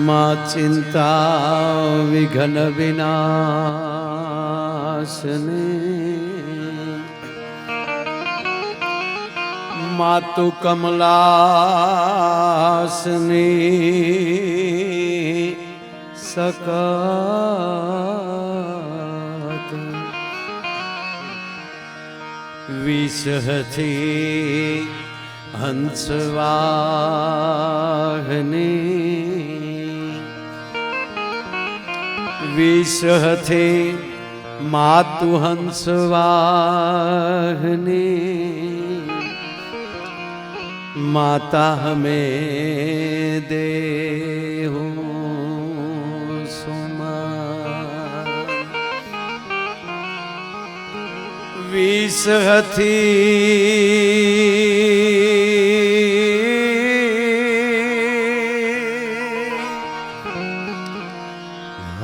માં ચિંતા વિઘ્ન વિનાશને માતુ કમલાસની સકત વિષહથી હંસવાહની વિષહથી માતુ હંસવાહની માતા હमें देहु सुमान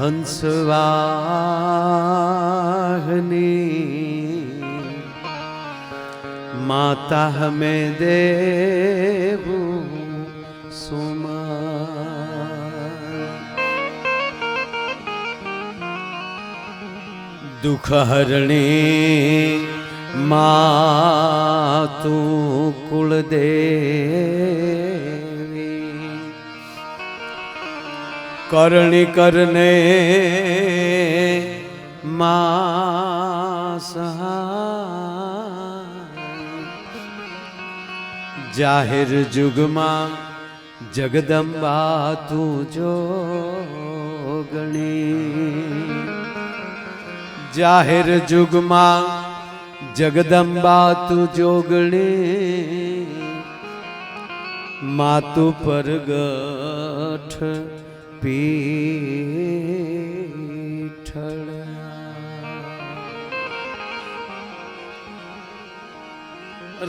हंसवाहनी माता हमें देहु सुमान दुख हरणी मातु कुलदेवी करणी करने मां जाहिर जुगमा जगदंबा तू जोगणी जाहिर जुगमा जगदंबा तू जोगणी मातु परगठ पीठળ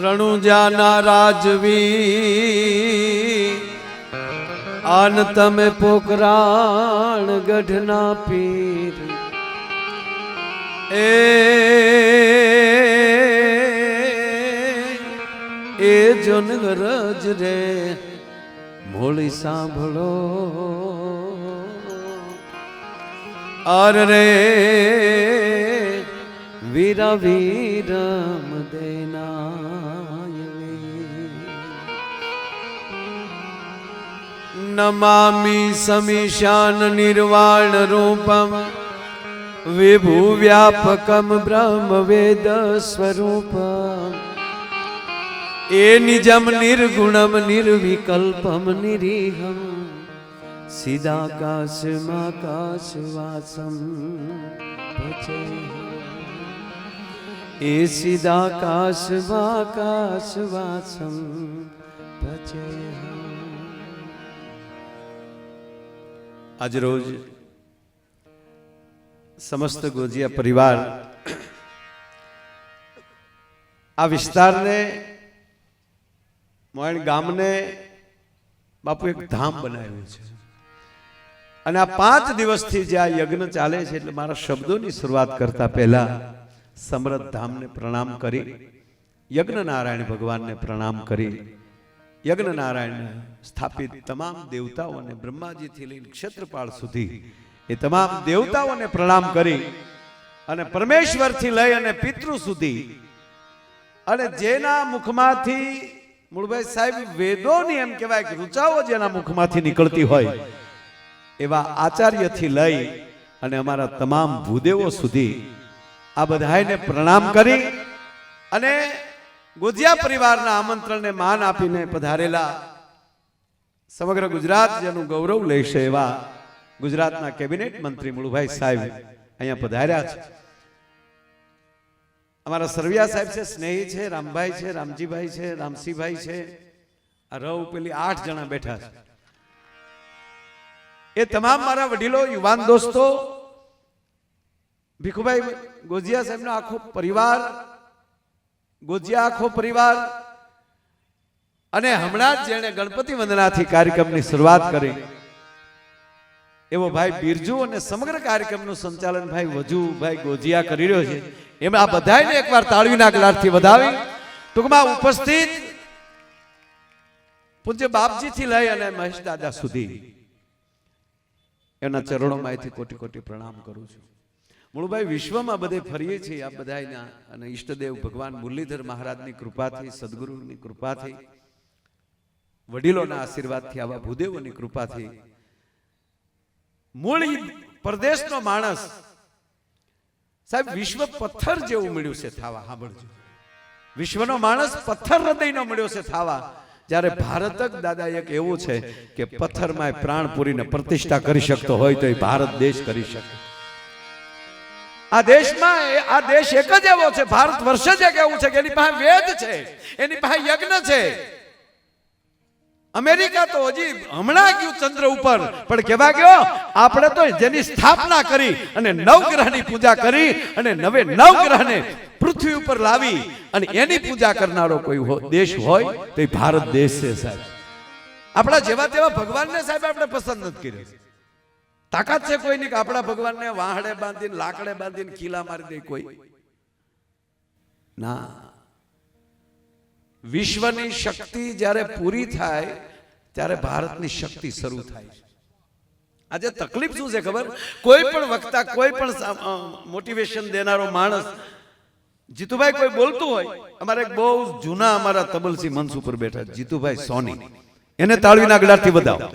રણુજાના રાજવી આન તમે પોકરાણ ગઢના પીર એ જોન ગરજ રે મોળી સાંભળો અર રે વીરા વીરમ દેનાય નમામિ સમીશાન નિર્વાણ રૂપમ વિભુ વ્યાપકમ બ્રહ્મ વેદ સ્વરૂપમ એ નિજમ નિર્ગુણમ નિર્વિકલ્પમ નિરીહમ સીદાકાશમાકાશવાસમ ભજે એ સીદાકાશવાકાશવાસમ ભજે આજ રોજ સમસ્ત ગોજિયા પરિવાર આ વિસ્તારને મોયણ ગામને બાપુ એક ધામ બનાવ્યું છે અને આ 5 દિવસથી જે આ યજ્ઞ ચાલે છે એટલે મારા શબ્દોની શરૂઆત કરતા પહેલા સમરથ ધામને પ્રણામ કરી યજ્ઞ નારાયણ ભગવાનને પ્રણામ કરી યજ્ઞ નારાયણ સ્થાપિત તમામ દેવતાઓને બ્રહ્માજીથી લઈને ક્ષેત્રપાળ સુધી એ તમામ દેવતાઓને પ્રણામ કરી અને પરમેશ્વરથી લઈ અને પિતૃ સુધી અને જેના મુખમાંથી મૂળભાઈ સાહેબ વેદોની એમ કહેવાય કે ઋચાઓ જેના મુખમાંથી નીકળતી હોય એવા આચાર્યથી લઈ અને અમારા તમામ ભૂદેવો સુધી આ બધાને પ્રણામ કરી અને ગોજિયા પરિવારના આમંત્રણને માન આપીને પધારેલા સમગ્ર ગુજરાત જેનું ગૌરવ લેશે એવા ગુજરાતના કેબિનેટ મંત્રી મુળુભાઈ સાહેબ અહીંયા પધાર્યા છે. અમારા સરવિયા સાહેબ છે, સ્નેહી છે, રામભાઈ છે, રામજીભાઈ છે, રામસિંહભાઈ છે, આ રવ પેલી 8 જણા બેઠા છે. એ તમામ મારા વડીલો, યુવાન દોસ્તો, ભીખુભાઈ ગોજિયા સાહેબનો આખો પરિવાર, ગોજિયા આખો પરિવાર અને હમણાં જ જેણે ગણપતિ વંદનાથી કાર્યક્રમની શરૂઆત કરી એવો ભાઈ બિરજુ અને સમગ્ર કાર્યક્રમનું સંચાલન ભાઈ વજુભાઈ ગોજિયા કરી રહ્યો છે. એમ આ બધાને એકવાર તાળીના ગલારથી વધાવી ટૂંકમાં ઉપસ્થિત પૂજ્ય બાપજીથી લઈ અને મહેશ દાદા સુધી એના ચરણોમાંથી કોટી કોટી પ્રણામ કરું છું. મૂળભાઈ, વિશ્વમાં બધે ફરીએ છીએ આ બધાના, અને ઈષ્ટદેવ ભગવાન મુરલીધર મહારાજની કૃપાથી, સદગુરુની કૃપાથી, વડીલોના આશીર્વાદથી, આવા ભૂદેવોની કૃપાથી મૂળ પરદેશનો માણસ સાહેબ વિશ્વ પથ્થર જેવું મળ્યું છે થાવા. સાંભળજો, વિશ્વનો માણસ પથ્થર હૃદયનો મળ્યો છે થાવા. જ્યારે ભારત જ દાદા એક એવું છે કે પથ્થરમાં પ્રાણ પૂરીને પ્રતિષ્ઠા કરી શકતો હોય તો એ ભારત દેશ કરી શકે. આ દેશમાં આ દેશ એક જ એવો છે, ભારત વર્ષ જ એક એવું છે કે એની પાસે વેદ છે, એની પાસે યજ્ઞ છે. અમેરિકા તો હજી હમણાં ગયું ચંદ્ર ઉપર, પણ કેવા ગયો? આપણે તો જેની સ્થાપના કરી અને નવગ્રહની પૂજા કરી અને નવે નવગ્રહને પૃથ્વી ઉપર લાવી અને એની પૂજા કરનારો કોઈ દેશ હોય તો એ ભારત દેશ છે સાહેબ. આપણા જેવા તેવા ભગવાનને સાહેબ આપણે પસંદ નથી કર્યો. તાકાત છે કોઈની કે આપણા ભગવાનને વાહડે બાંધીને, લાકડે બાંધીને ખીલા મારી દે કોઈ? ના. વિશ્વની શક્તિ જ્યારે પૂરી થાય ત્યારે ભારતની શક્તિ શરૂ થાય છે. આજે તકલીફ શું છે ખબર? કોઈ પણ વક્તા, કોઈ પણ મોટિવેશન દેનારો માણસ, જીતુભાઈ કોઈ બોલતું હોય, અમારે એક બહુ જૂના અમારા તબલસી મંચ ઉપર બેઠા જીતુભાઈ સોની, એને તાળીના ગળાથી વધાવો.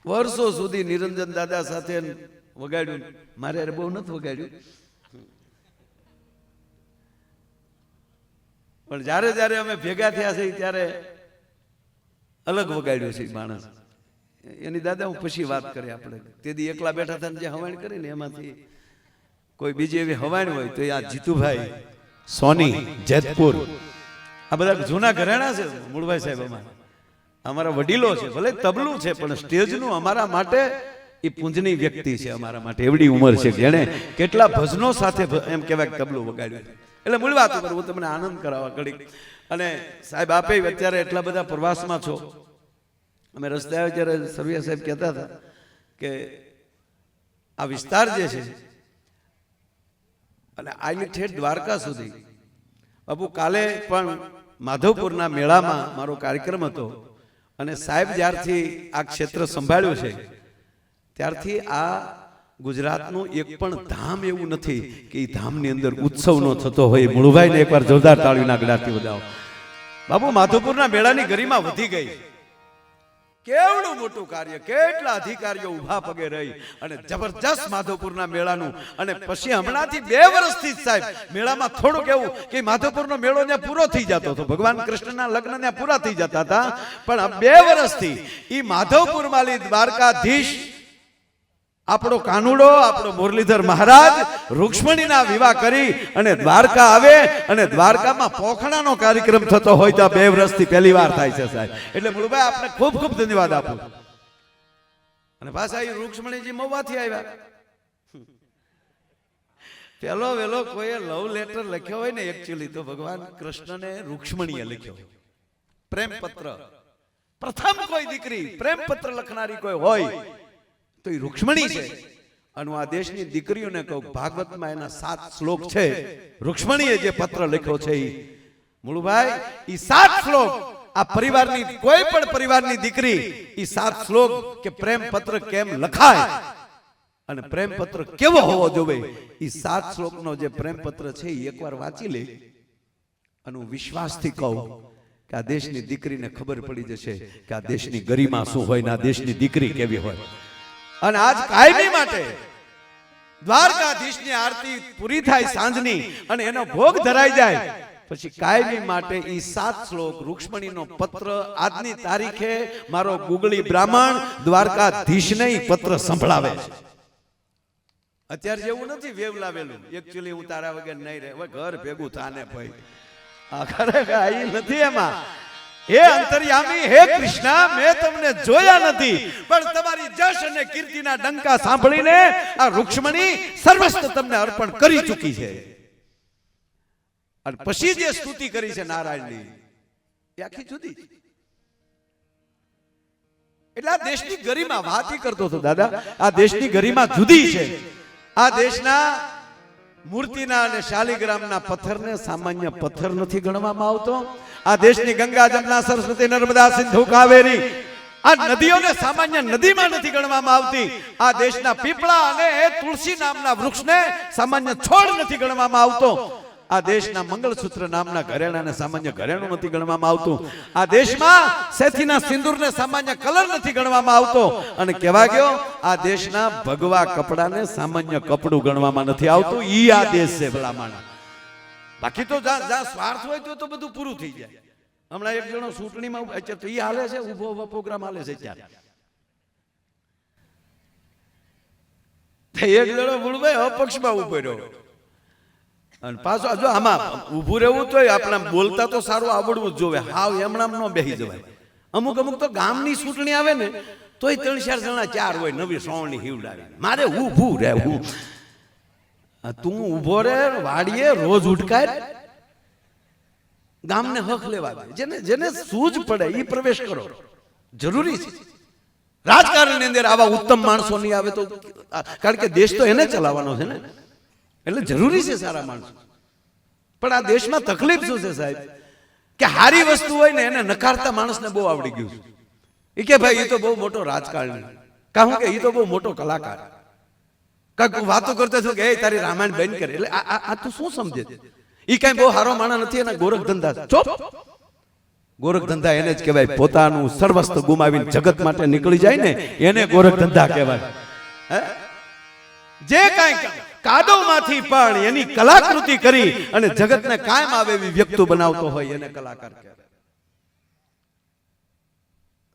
વર્ષો સુધી નિરંજન દાદા સાથે વગાડ્યું, મારે બહુ નથી વગાડ્યું, પણ જ્યારે જ્યારે અમે ભેગા થયા છે ત્યારે અલગ વગાડ્યું છે માણસ. એની દાદા હું પછી વાત કરી. આપણે તેથી એકલા બેઠા હતા જે હવાણ કરી ને એમાંથી કોઈ બીજી એવી હવાણ હોય તો આ જીતુભાઈ સોની જેતપુર, આ બધા જૂના ઘરાણા છે મૂળભાઈ સાહેબ. અમારા વડીલો છે, ભલે તબલું છે પણ સ્ટેજનું અમારા માટે એ પૂંજની વ્યક્તિ છે. અમારા માટે એવડી ઉંમર છે કે એને કેટલા ભજનો સાથે એમ કહેવાય તબલું વગાડ્યું. એટલે મૂળ વાત ઉપર હું તમને આનંદ કરાવવા ઘડીક. અને સાહેબ આપે અત્યારે એટલા બધા પ્રવાસમાં છો. અમે રસ્તે આવ્યા ત્યારે સરવૈયા સાહેબ કહેતા હતા કે આ વિસ્તાર જે છે અને આટલી ઠેઠ દ્વારકા સુધી, બાપુ કાલે પણ માધવપુરના મેળામાં મારો કાર્યક્રમ હતો અને સાહેબ જ્યારથી આ ક્ષેત્ર સંભાળ્યું છે ત્યારથી આ ગુજરાતનું એક પણ ધામ એવું નથી કે એ ધામની અંદર ઉત્સવ નો થતો હોય. મૂળભાઈને એકવાર જોરદાર તાળીના ગળાથી વધાવો. બાપુ, માધવપુરના મેળાની ગરિમા વધી ગઈ. કેવડું મોટું કાર્ય, કેટલા અધિકારીઓ ઉભા પગે રહી અને જબરજસ્ત માધવપુરના મેળાનું. અને પછી હમણાંથી 2 વર્ષથી સાહેબ મેળામાં થોડુંક એવું કે માધવપુરનો મેળો ત્યાં પૂરો થઈ જતો હતો, ભગવાન કૃષ્ણના લગ્ન ત્યાં પૂરા થઈ જતા હતા, પણ આ 2 વર્ષથી ઈ માધવપુરમાં દ્વારકાધીશ આપણો કાનુડો, આપણો મુરલીધર મહારાજ રૂક્ષ્મણીના વિવાહ કરી અને દ્વારકા આવે અને દ્વારકામાં પોખણાનો કાર્યક્રમ થતો હોય તો 2 વર્ષથી પહેલી વાર થાય છે સાહેબ. એટલે મૂળભાઈ આપણે ખૂબ ખૂબ ધન્યવાદ આપું. અને પાછા એ રૂક્ષ્મણીજી મહુવાથી આવ્યા. પેલો વેલો કોઈએ લવ લેટર લખ્યો હોય ને એકચ્યુઅલી તો ભગવાન કૃષ્ણને રૂક્ષ્મણીએ લખ્યો પ્રેમ પત્ર. પ્રથમ કોઈ દીકરી પ્રેમ પત્ર લખનારી કોઈ હોય તો એ રૂક્ષ્મણી છે. અને આ દેશની દીકરીઓને કહું, ભાગવતમાં એના 7 શ્લોક છે. રૂક્ષ્મણીએ જે પત્ર લખ્યો છે એ મૂળભાઈ એ 7 શ્લોક આ પરિવારની, કોઈ પણ પરિવારની દીકરી એ 7 શ્લોક કે પ્રેમ પત્ર કેમ લખાય અને પ્રેમ પત્ર કેવો હોવો જોઈએ એ 7 શ્લોકનો જે પ્રેમ પત્ર છે એ એકવાર વાંચી લે અને હું વિશ્વાસથી કહું કે આ દેશની દીકરીને ખબર પડી જશે કે આ દેશની ગરિમા શું હોય ને આ દેશની દીકરી કેવી હોય. અને આજ કાયમી માટે દ્વારકાધીશની આરતી પૂરી થાય સાંજની અને એનો ભોગ ધરાઈ જાય પછી કાયમી માટે ઈ 7 શ્લોક રૂક્ષ્મણીનો પત્ર આજની તારીખે મારો ગુગળી બ્રાહ્મણ દ્વારકાધીશને ઈ પત્ર સંભળાવે છે. અત્યારે જેવું નથી વેવ લાવેલું એકચ્યુઅલી હું તારા વગર નહીં રહે, હવે ઘર ભેગું થાને ભાઈ, આ ખરેખર આ નથી. એમાં હે અંતર્યામી, હે કૃષ્ણ, મેં તમને જોયા નથી પણ તમારી જશ અને કીર્તિના ડંકા સાંભળીને આ રૂક્ષ્મણી સર્વસ્વ તમને અર્પણ કરી ચૂકી છે. અને પછી જે સ્તુતિ કરી છે નારાયણની એ આખી જુદી. એટલે આ દેશની ગરિમા વાત કરતો હતો દાદા, આ દેશની ગરિમા જુદી છે. આ દેશના મૂર્તિના અને શાલિગ્રામના પથ્થરને સામાન્ય પથ્થર નથી ગણવામાં આવતો. આ દેશની ગંગા, જમના, સરસ્વતી, નર્મદા, સિંધુ, કાવેરી આ નદીઓને સામાન્ય નદીમાં નથી ગણવામાં આવતી. આ દેશના પીપળા અને તુલસી નામના વૃક્ષને સામાન્ય છોડ નથી ગણવામાં આવતો. આ દેશના મંગળસૂત્ર નામના ઘરેણાને સામાન્ય ઘરેણું નથી ગણવામાં આવતું. આ દેશમાં સેથીના સિંદૂરને સામાન્ય કલર નથી ગણવામાં આવતો. અને કહેવા ગયો આ દેશના ભગવા કપડાને સામાન્ય કપડું ગણવામાં નથી આવતું. ઈ આ દેશ છે ભલામણ. બાકી તો જ્યાં સ્વાર્થ હોય તો બધું પૂરું થઈ જાય. હમણાં એક જણો ચૂંટણીમાં તો ઈ હાલે છે, ઉભો પ્રોગ્રામ હાલે છે ત્યારે એક જણો મૂળભાઈ અપક્ષમાં ઉભો રહ્યો અને પાછો જો આમાં ઊભું રહેવું તો આપણે બોલતા તો સારું આવડવું જ જોવે. હાવ એમણામ ન બેસી જવાય. અમુક તો ગામની ચૂંટણી આવે ને તોય 3-4 જણા 4 હોય નવી સોળની હિવડાવે. મારે ઊભું રહેવું. તું ઊભો રે વાડીએ રોજ ઉઠકાય. ગામને હક લેવા દે. જેને સૂઝ પડે એ પ્રવેશ કરો. જરૂરી છે. રાજકારણની અંદર આવા ઉત્તમ માણસો નહીં આવે તો, કારણ કે દેશ તો એને ચલાવવાનો છે ને, એટલે જરૂરી છે સારા માણસો. પણ આ દેશમાં તકલીફ શું છે સાહેબ, કે હારી વસ્તુ હોય ને એને નકારતા માણસને બહુ આવડી ગયું છે. એ કે ભાઈ એ તો બહુ મોટો રાજકારણી, કહું કે એ તો બહુ મોટો કલાકાર. કાંક વાતો કરતા છો કે એ તારી રામાયણ બંધ કરે. એટલે આ તું શું સમજે? એ કઈ બહુ હારો માણસ નથી. એના ગોરખ ધંધા. ચોપ. ગોરખ ધંધા એને જ કહેવાય. પોતાનું સર્વસ્વ ગુમાવીને જગત માટે નીકળી જાય ને એને ગોરખ ધંધા કહેવાય. જે કઈ કાદવમાંથી પણ એની કલાકૃતિ કરી અને જગતને કાયમ આવે એવી વ્યક્તિ બનાવતો હોય એને કલાકાર કહેવાય.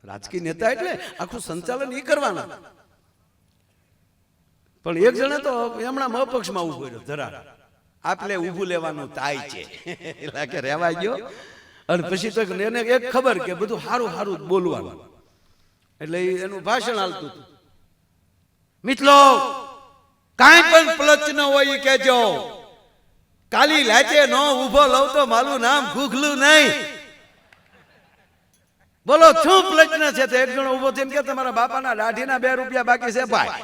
રાજકીય નેતા એટલે આખું સંચાલન એ કરવાના. પણ એક જણે તો એમણા અપક્ષમાં ઉભો રહ્યો. જરા આપણે ઊભું લેવાનું તાય છે એટલે કે રહેવા ગયો. અને પછી તો એને એક ખબર કે બધું સારું સારું બોલવાનું, એટલે એનું ભાષણ હાલતું હતું. મિત્રો કાંઈ પણ પ્લચ ન હોય કેજો, કાલી લાચે નો ઉભો લઉં તો મારું નામ ગુગલું નહીં. બોલો શું પ્લચ ના છે? તો એક જણો ઉભો થઈને કે તમારા બાપાના દાઢીના 2 રૂપિયા બાકી છે ભાઈ.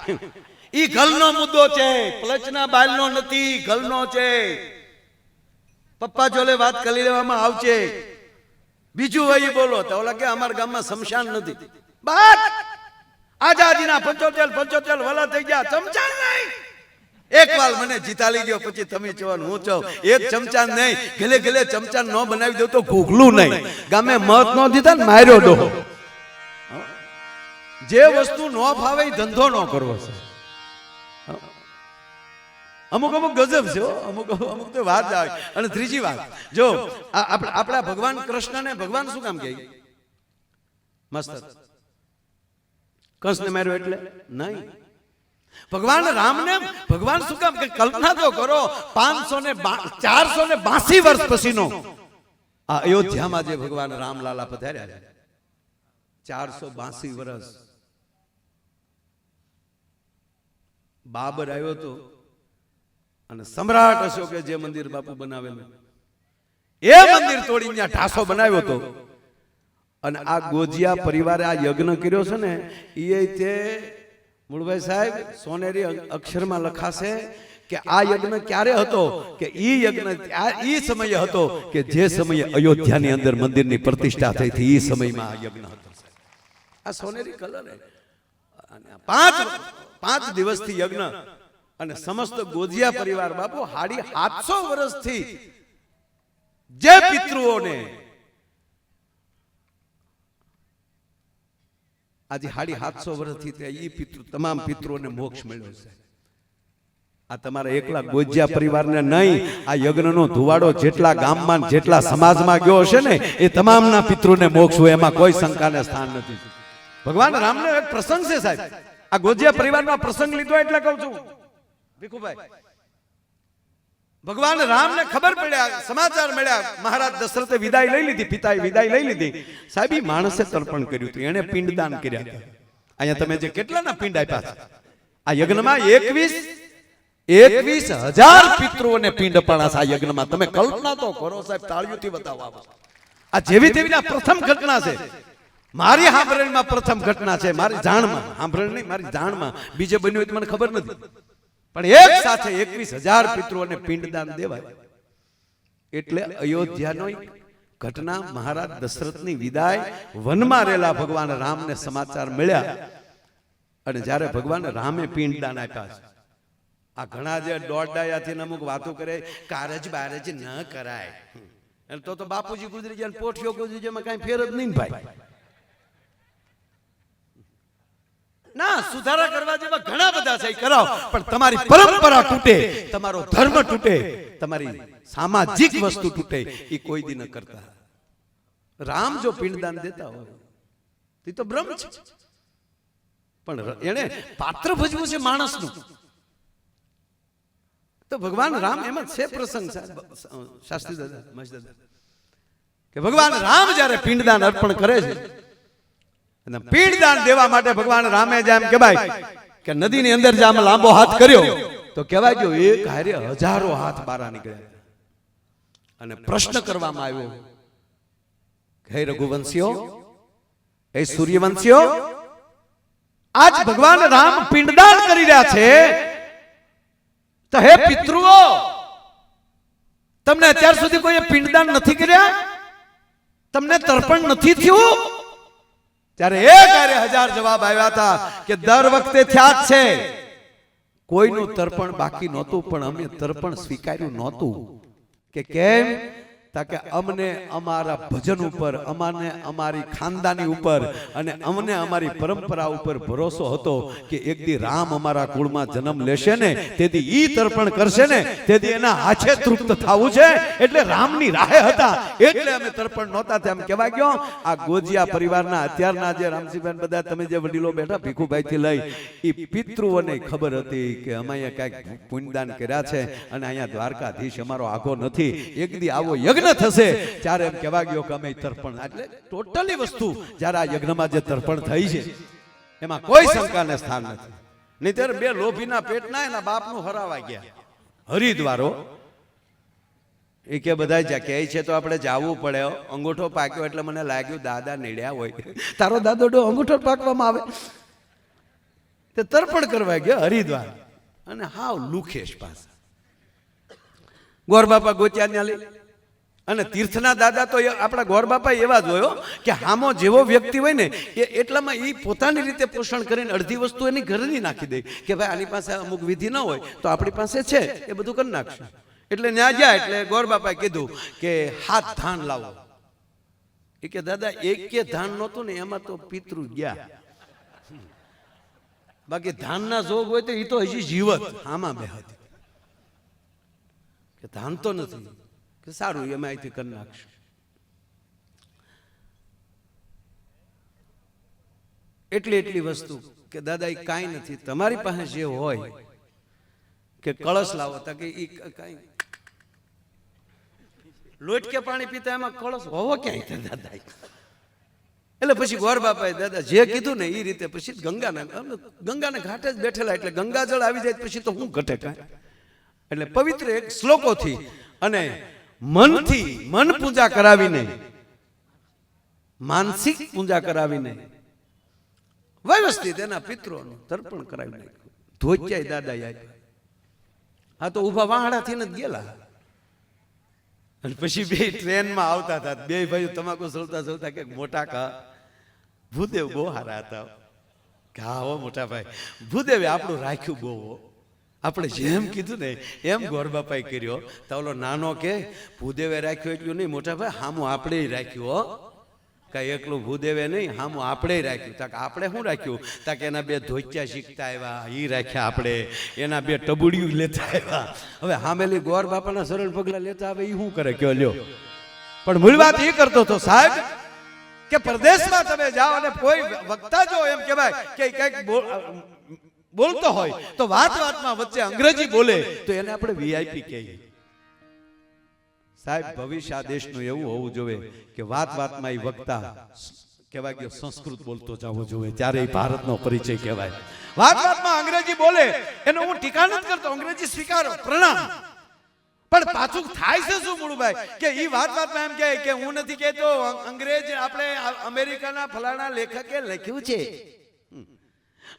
ઈ ગલનો મુદ્દો છે, પ્લચના બાલનો નથી, ગલનો છે. પપ્પા જોડે વાત કરી લેવામાં આવશે. બીજું હોય બોલો તો ઓલા કે અમારા ગામમાં શમશાન નથી. બસ આઝાદીના 75 વલા થઈ ગયા, ચમચાન નહીં. એક વાર મને જીતાલી ગયો પછી તમે ચવાન હું ચવ. એક ચમચાન નહીં, ગલે ગલે ચમચાન ન બનાવી દઉં તો ઘૂઘલું નહીં. ગામે મત ન દીધા ને માર્યો ડોહો. જે વસ્તુ ન ફાવે એ ધંધો ન કરવો છે. અમુક ગજબ છે. અમુક તો વાત આવે. અને ત્રીજી વાત જો આપણા ભગવાન કૃષ્ણને ભગવાન શું કામ કહે? મસ્ત કંસને માર્યો એટલે નહીં. ભગવાન રામને ભગવાન શું કામ કે? કલ્પના તો કરો 482 વર્ષ પછીનો આ અયોધ્યામાં જે ભગવાન રામલાલા પધાર્યા, 482 વર્ષ બાબર આવ્યો તો અને સમ્રાટ અશોકે જે મંદિર બાપુ બનાવેલું એ મંદિર તોડીને ત્યાં ઢાસો બનાવ્યો હતો. અને આ ગોજિયા પરિવારે આ યજ્ઞ કર્યો છે ને એ તે મૂળભાઈ સાહેબ સોનેરી અક્ષરમાં લખાશે કે આ યજ્ઞ ક્યારે હતો? કે ઈ યજ્ઞ ઈ સમયે હતો કે જે સમયે અયોધ્યાની અંદર મંદિરની પ્રતિષ્ઠા થઈ હતી. ઈ સમયમાં આ યજ્ઞ હતો. આ સોનેરી કલર 5 દિવસથી યજ્ઞ. અને સમસ્ત ગોજિયા પરિવાર બાપુ 750 વર્ષથી જે પિતૃઓને આજે 750 વર્ષથી તમામ પિતૃઓને મોક્ષ મળ્યો છે. આ તમારા એકલા ગોજિયા પરિવારને નહીં, આ યજ્ઞનો ધુવાડો જેટલા ગામમાં જેટલા સમાજમાં ગયો હશે ને એ તમામના પિતૃને મોક્ષ હોય, એમાં કોઈ શંકાને સ્થાન નથી. ભગવાન રામનો એક પ્રસંગ છે સાહેબ. આ ગોજિયા પરિવારનો પ્રસંગ લીધો એટલે કહું છું ભીખુભાઈ. ભગવાન રામને ખબર પડ્યા, સમાચાર મળ્યા, મહારાજ દશરથે વિદાય લઈ લીધી, પિતાએ વિદાય લઈ લીધી. સાહેબ ઈ માણસે તર્પણ કર્યું હતું, એને પિંડદાન કર્યા હતા. અહીંયા તમે જે કેટલાના પિંડ આપ્યા છે આ યજ્ઞમાં 21,000 પિતૃઓને પિંડ અપાણા છે આ યજ્ઞમાં. તમે કલ્પના તો કરો સાહેબ, તાળીઓથી બતાવવા. આ જેવી તેવીના પ્રથમ ઘટના છે. મારી સાંભળણીમાં પ્રથમ ઘટના છે, મારી જાણમાં. સાંભળણ નહીં, મારી જાણમાં. બીજે બન્યું હોય તો મને ખબર નથી. પણ એક સાથે 21,000 પિતૃઓને પિંડદાન દેવાય એટલે અયોધ્યાનો ઘટના મહારાજ દશરથની વિદાય વનમાં રહેલા ભગવાન રામને સમાચાર મળ્યા અને જ્યારે ભગવાન રામે પિંડદાન આપ્યા છે. આ ઘણા જે દોડડાયાથી અમુક વાતો કરે કારજ બારજ ન કરાય, એટલે તો બાપુજી ગુજરી ગયા, પોઠિયો ગુજરી જાય, કઈ ફેર જ નહીં ભાઈ. ના, સુધારા કરવા જેવા ઘણા બધા છે, કરાવો, પણ તમારી પરંપરા તૂટે, તમારો ધર્મ તૂટે, તમારી સામાજિક વસ્તુ તૂટે, એ કોઈ દી ન કરતા. રામ જો પિંડદાન દેતા હોય એ તો બ્રહ્મ છે, પણ એને પાત્ર ભજવું છે માણસનું. તો ભગવાન રામ એમાં છે પ્રસંગ શાસ્ત્રી દાદા મહેશ દાદા કે ભગવાન રામ જ્યારે પિંડદાન અર્પણ કરે છે, પિંડદાન દેવા માટે ભગવાન રામે જેમ કહેવાય કે નદીની અંદર જે આમ લાંબો હાથ કર્યો તો કહેવાય કે એક હારે હજારો હાથ બહાર નીકળ્યા અને પ્રશ્ન કરવામાં આવ્યો, હે રઘુવંશીઓ, હે સૂર્યવંશીઓ, આજ ભગવાન રામ પિંડદાન કરી રહ્યા છે, તો હે પિતૃઓ, તમને અત્યાર સુધી કોઈ પિંડદાન નથી કર્યા? તમને તર્પણ નથી થયું? ત્યારે એક હારે હજાર જવાબ આવ્યા હતા કે દર વખતે થયા જ છે, કોઈનું તર્પણ બાકી નહોતું, પણ અમે તર્પણ સ્વીકાર્યું નહોતું. કે કેમ? તાકે અમને અમારા ભજન ઉપર, અમને અમારી ખાનદાની ઉપર અને અમને અમારી પરંપરા ઉપર ભરોસો હતો કે એક દી રામ અમારા કુળમાં જન્મ લેશે ને તેથી ઈ તર્પણ કરશે ને તેથી એના હાથે તૃપ્ત થવું છે, એટલે રામની રાહે હતા, એટલે અમે તર્પણ નહોતા. તેમ કહેવાય ગયો આ ગોજિયા પરિવારના અત્યારના જે રામસિંહભાઈ બધા તમે જે વડીલો બેઠા ભીખુભાઈ થી લઈ, એ પિતૃઓને ખબર હતી કે અમે અહીંયા કઈક પુણ્યદાન કર્યા છે અને અહીંયા દ્વારકાધીશ અમારો આગો નથી, એક દી આવો યજ્ઞ થશે ત્યારે એમ કહેવા ગયો કે અમે તર્પણ, એટલે ટોટલી વસ્તુ જ્યારે આ યજ્ઞમાં જે તર્પણ થઈ છે એમાં કોઈ શંકાને સ્થાન નથી. નહીંતર બે લોભીના પેટના એના બાપનું હરાવા ગયા હરિદ્વારો, એ કે બધા જ કહે છે તો આપણે જાવું પડે. અંગૂઠો પાક્યો એટલે મને લાગ્યું દાદા નીડ્યા હોય, તારો દાદો અંગૂઠો પાકવામાં આવે, તે તર્પણ કરવા ગયા હરિદ્વાર અને હાવ લુખેશ પાસે ગોરબાપા ગોત્યા ન્યા લઈ. અને તીર્થના દાદા તો આપણા ગોરબાપા એવા જ હોય કે હામો જેવો વ્યક્તિ હોય ને એ એટલામાં એ પોતાની રીતે પોષણ કરીને અડધી વસ્તુ એની ઘરની નાખી દે કે ભાઈ આની પાસે અમુક વિધિ ન હોય તો આપણી પાસે છે એ બધું કરી નાખશું. એટલે ત્યાં ગયા એટલે ગોરબાપાએ કીધું કે હાથ ધાન લાવો. એ કે દાદા એક કે ધાન નહોતું ને એમાં તો પિતૃ ગયા, બાકી ધાનના જોગ હોય તો એ તો હજી જીવત આમાં બે હતી કે ધાન તો નથી, કે સારું એમાં અહીંથી કરી નાખશું. એટલી વસ્તુ કે દાદા એ કાંઈ નથી, તમારી પાસે જે હોય કે કળશ લાવો, તા કે ઈ કાંઈ લોટ કે પાણી પીતા એમાં કળશ હોવો ક્યાંય દાદા. એટલે પછી ગોરબાપાએ દાદા જે કીધું ને એ રીતે પછી ગંગાના ઘાટે જ બેઠેલા, એટલે ગંગાજળ આવી જાય પછી તો હું ઘટે કાંઈ. એટલે પવિત્ર એક શ્લોકોથી અને મનથી મન પૂજા કરાવીને, માનસિક પૂજા કરાવીને વ્યવસ્થિત એના પિતૃઓનું તર્પણ કરાવી નાખ્યું. ધોત્યાય દાદા આપ્યા. આ તો ઉભા વાહડાથી જ ગયેલા. અને પછી બે ટ્રેનમાં આવતા હતા, બે ભાઈઓ તમાકુ સળતા સળતા કે મોટા કા ભૂદેવ બહુ હારા હતા કે હા હો મોટા ભાઈ, ભૂદેવે આપણું રાખ્યું બહુ, આપણે જેમ કીધું ને એમ ગોરબાપાએ કર્યો. તો ઓલો નાનો કે ભૂદેવે રાખ્યું એટલું નહીં મોટા ભાઈ, હામું આપણે રાખ્યું હો, કાંઈ એકલું ભૂદેવે નહીં, હામું આપણે રાખ્યું. તાકે આપણે શું રાખ્યું? તાકે એના બે ધોત્યા શીખતા આવ્યા એ રાખ્યા આપણે, એના બે ટબુડિયું લેતા આવ્યા. હવે હામેલી ગોરબાપાના સરળ પગલા લેતા આવે એ શું કરે કયો લ્યો. પણ મૂળ વાત એ કરતો હતો સાહેબ કે પરદેશમાં તમે જાઓ અને કોઈ વક્તા જો એમ કહેવાય કે કંઈક બોલતો હોય તો વાતમાં વચ્ચે અંગ્રેજી બોલે તો એને આપણે વીઆઈપી કહીએ. સાહેબ ભવિષ્ય આ દેશનું એવું હોવું જોઈએ કે વાતમાં એ વક્તા કહેવાય કે સંસ્કૃત બોલતો જવો જોઈએ, ત્યારે એ ભારતનો પરિચય કહેવાય. વાતમાં અંગ્રેજી બોલે એનો હું ટીકા નથી કરતો, અંગ્રેજી સ્વીકારો, પ્રણામ, પણ પાછું થાય છે શું મૂળભાઈ કે એ વાતમાં એમ કહે કે હું નથી કહેતો અંગ્રેજ, આપણે અમેરિકાના ફલાણા લેખકે લખ્યું છે,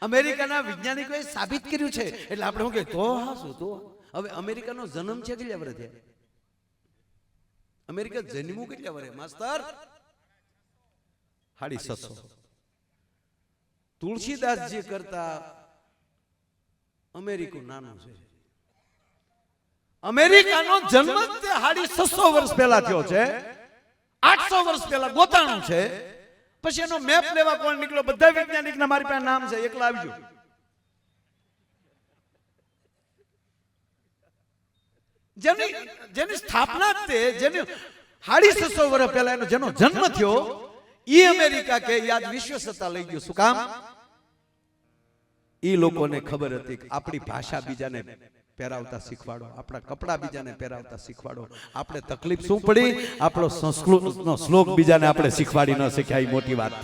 અમેરિકાના વૈજ્ઞાનિકોએ સાબિત કર્યું છે, એટલે આપણે શું કે તો હા શું તો હવે અમેરિકાનો જન્મ છે કેટલા વર્ષ થયા? અમેરિકા જન્મ્યું કેટલા વર્ષે માસ્તર? 650. તુલસીદાસજી કરતા અમેરિકું નાનું છે. અમેરિકાનો જન્મ જ 650 વર્ષ પહેલા થયો છે. 800 વર્ષ પહેલા ગોતાણું છે. પછી એનો મેપ લેવા કોણ નીકળ્યો? બધા વૈજ્ઞાનિકના મારી પાસે નામ છે, એકલા આવજો. જેની સ્થાપના તે જેની 650 વર્ષ પહેલા એનો જેનો જન્મ થયો ઈ અમેરિકા કે યાદ વિશ્વ સત્તા લઈ ગયો. શું કામ? ઈ લોકોને ખબર હતી કે આપણી ભાષા બીજાને પહેરાવતા શીખવાડો, આપણા કપડા બીજાને પહેરાવતા શીખવાડો. આપણે તકલીફ શું પડી? આપણો સંસ્કૃતનો શ્લોક બીજાને આપણે શીખવાડી ન શીખ્યા. એ મોટી વાત.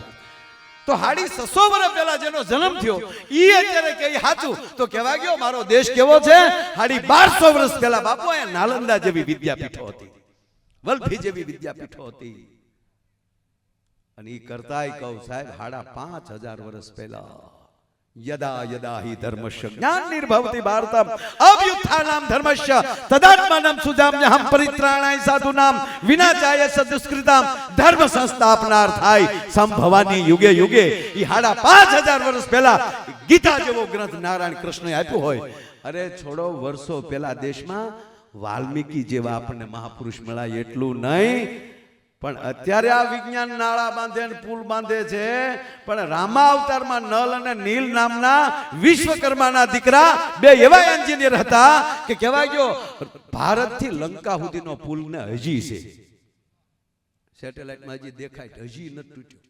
તો 650 વર્ષ પહેલા જેનો જન્મ થયો ઈ અત્યારે કે સાચું તો કહેવા ગયો મારો દેશ કેવો છે? 1250 વર્ષ પહેલા બાપુ અહીંયા નાલંદા જેવી વિદ્યાપીઠો હતી, વલભી જેવી વિદ્યાપીઠો હતી. અને ઈ કરતાય કહું સાહેબ 5500 વર્ષ પહેલા યદા યદા હિ ધર્મસ્ય જ્ઞાન નિર્ભવતિ ભારતમ અવ્યુત્થાનામ ધર્મસ્ય તદાત્માનમ સુજામ્યહમ પરિત્રાણાય સાધુનામ વિનાચાય સદુષ્કૃતામ ધર્મ સંસ્થાપનાર્થાય સંભવાની યુગે યુગે. ઈ 5500 વર્ષ પહેલા ગીતા જેવો ગ્રંથ નારાયણ કૃષ્ણએ આપ્યો હોય. અરે છોડો, વર્ષો પહેલા દેશમાં વાલ્મીકી જેવા આપણને મહાપુરુષ મળ્યા એટલું નહીં, પણ અત્યારે આ વિજ્ઞાન નાળા બાંધે અને પુલ બાંધે છે. પણ રામા અવતારમાં નલ અને નીલ નામના વિશ્વકર્માના દીકરા બે એવા એન્જિનિયર હતા કે કહેવાય ગયો ભારતથી લંકા સુધીનો પુલ ને હજી છે, સેટેલાઇટમાં હજી દેખાય, હજી નથી તૂટ્યો.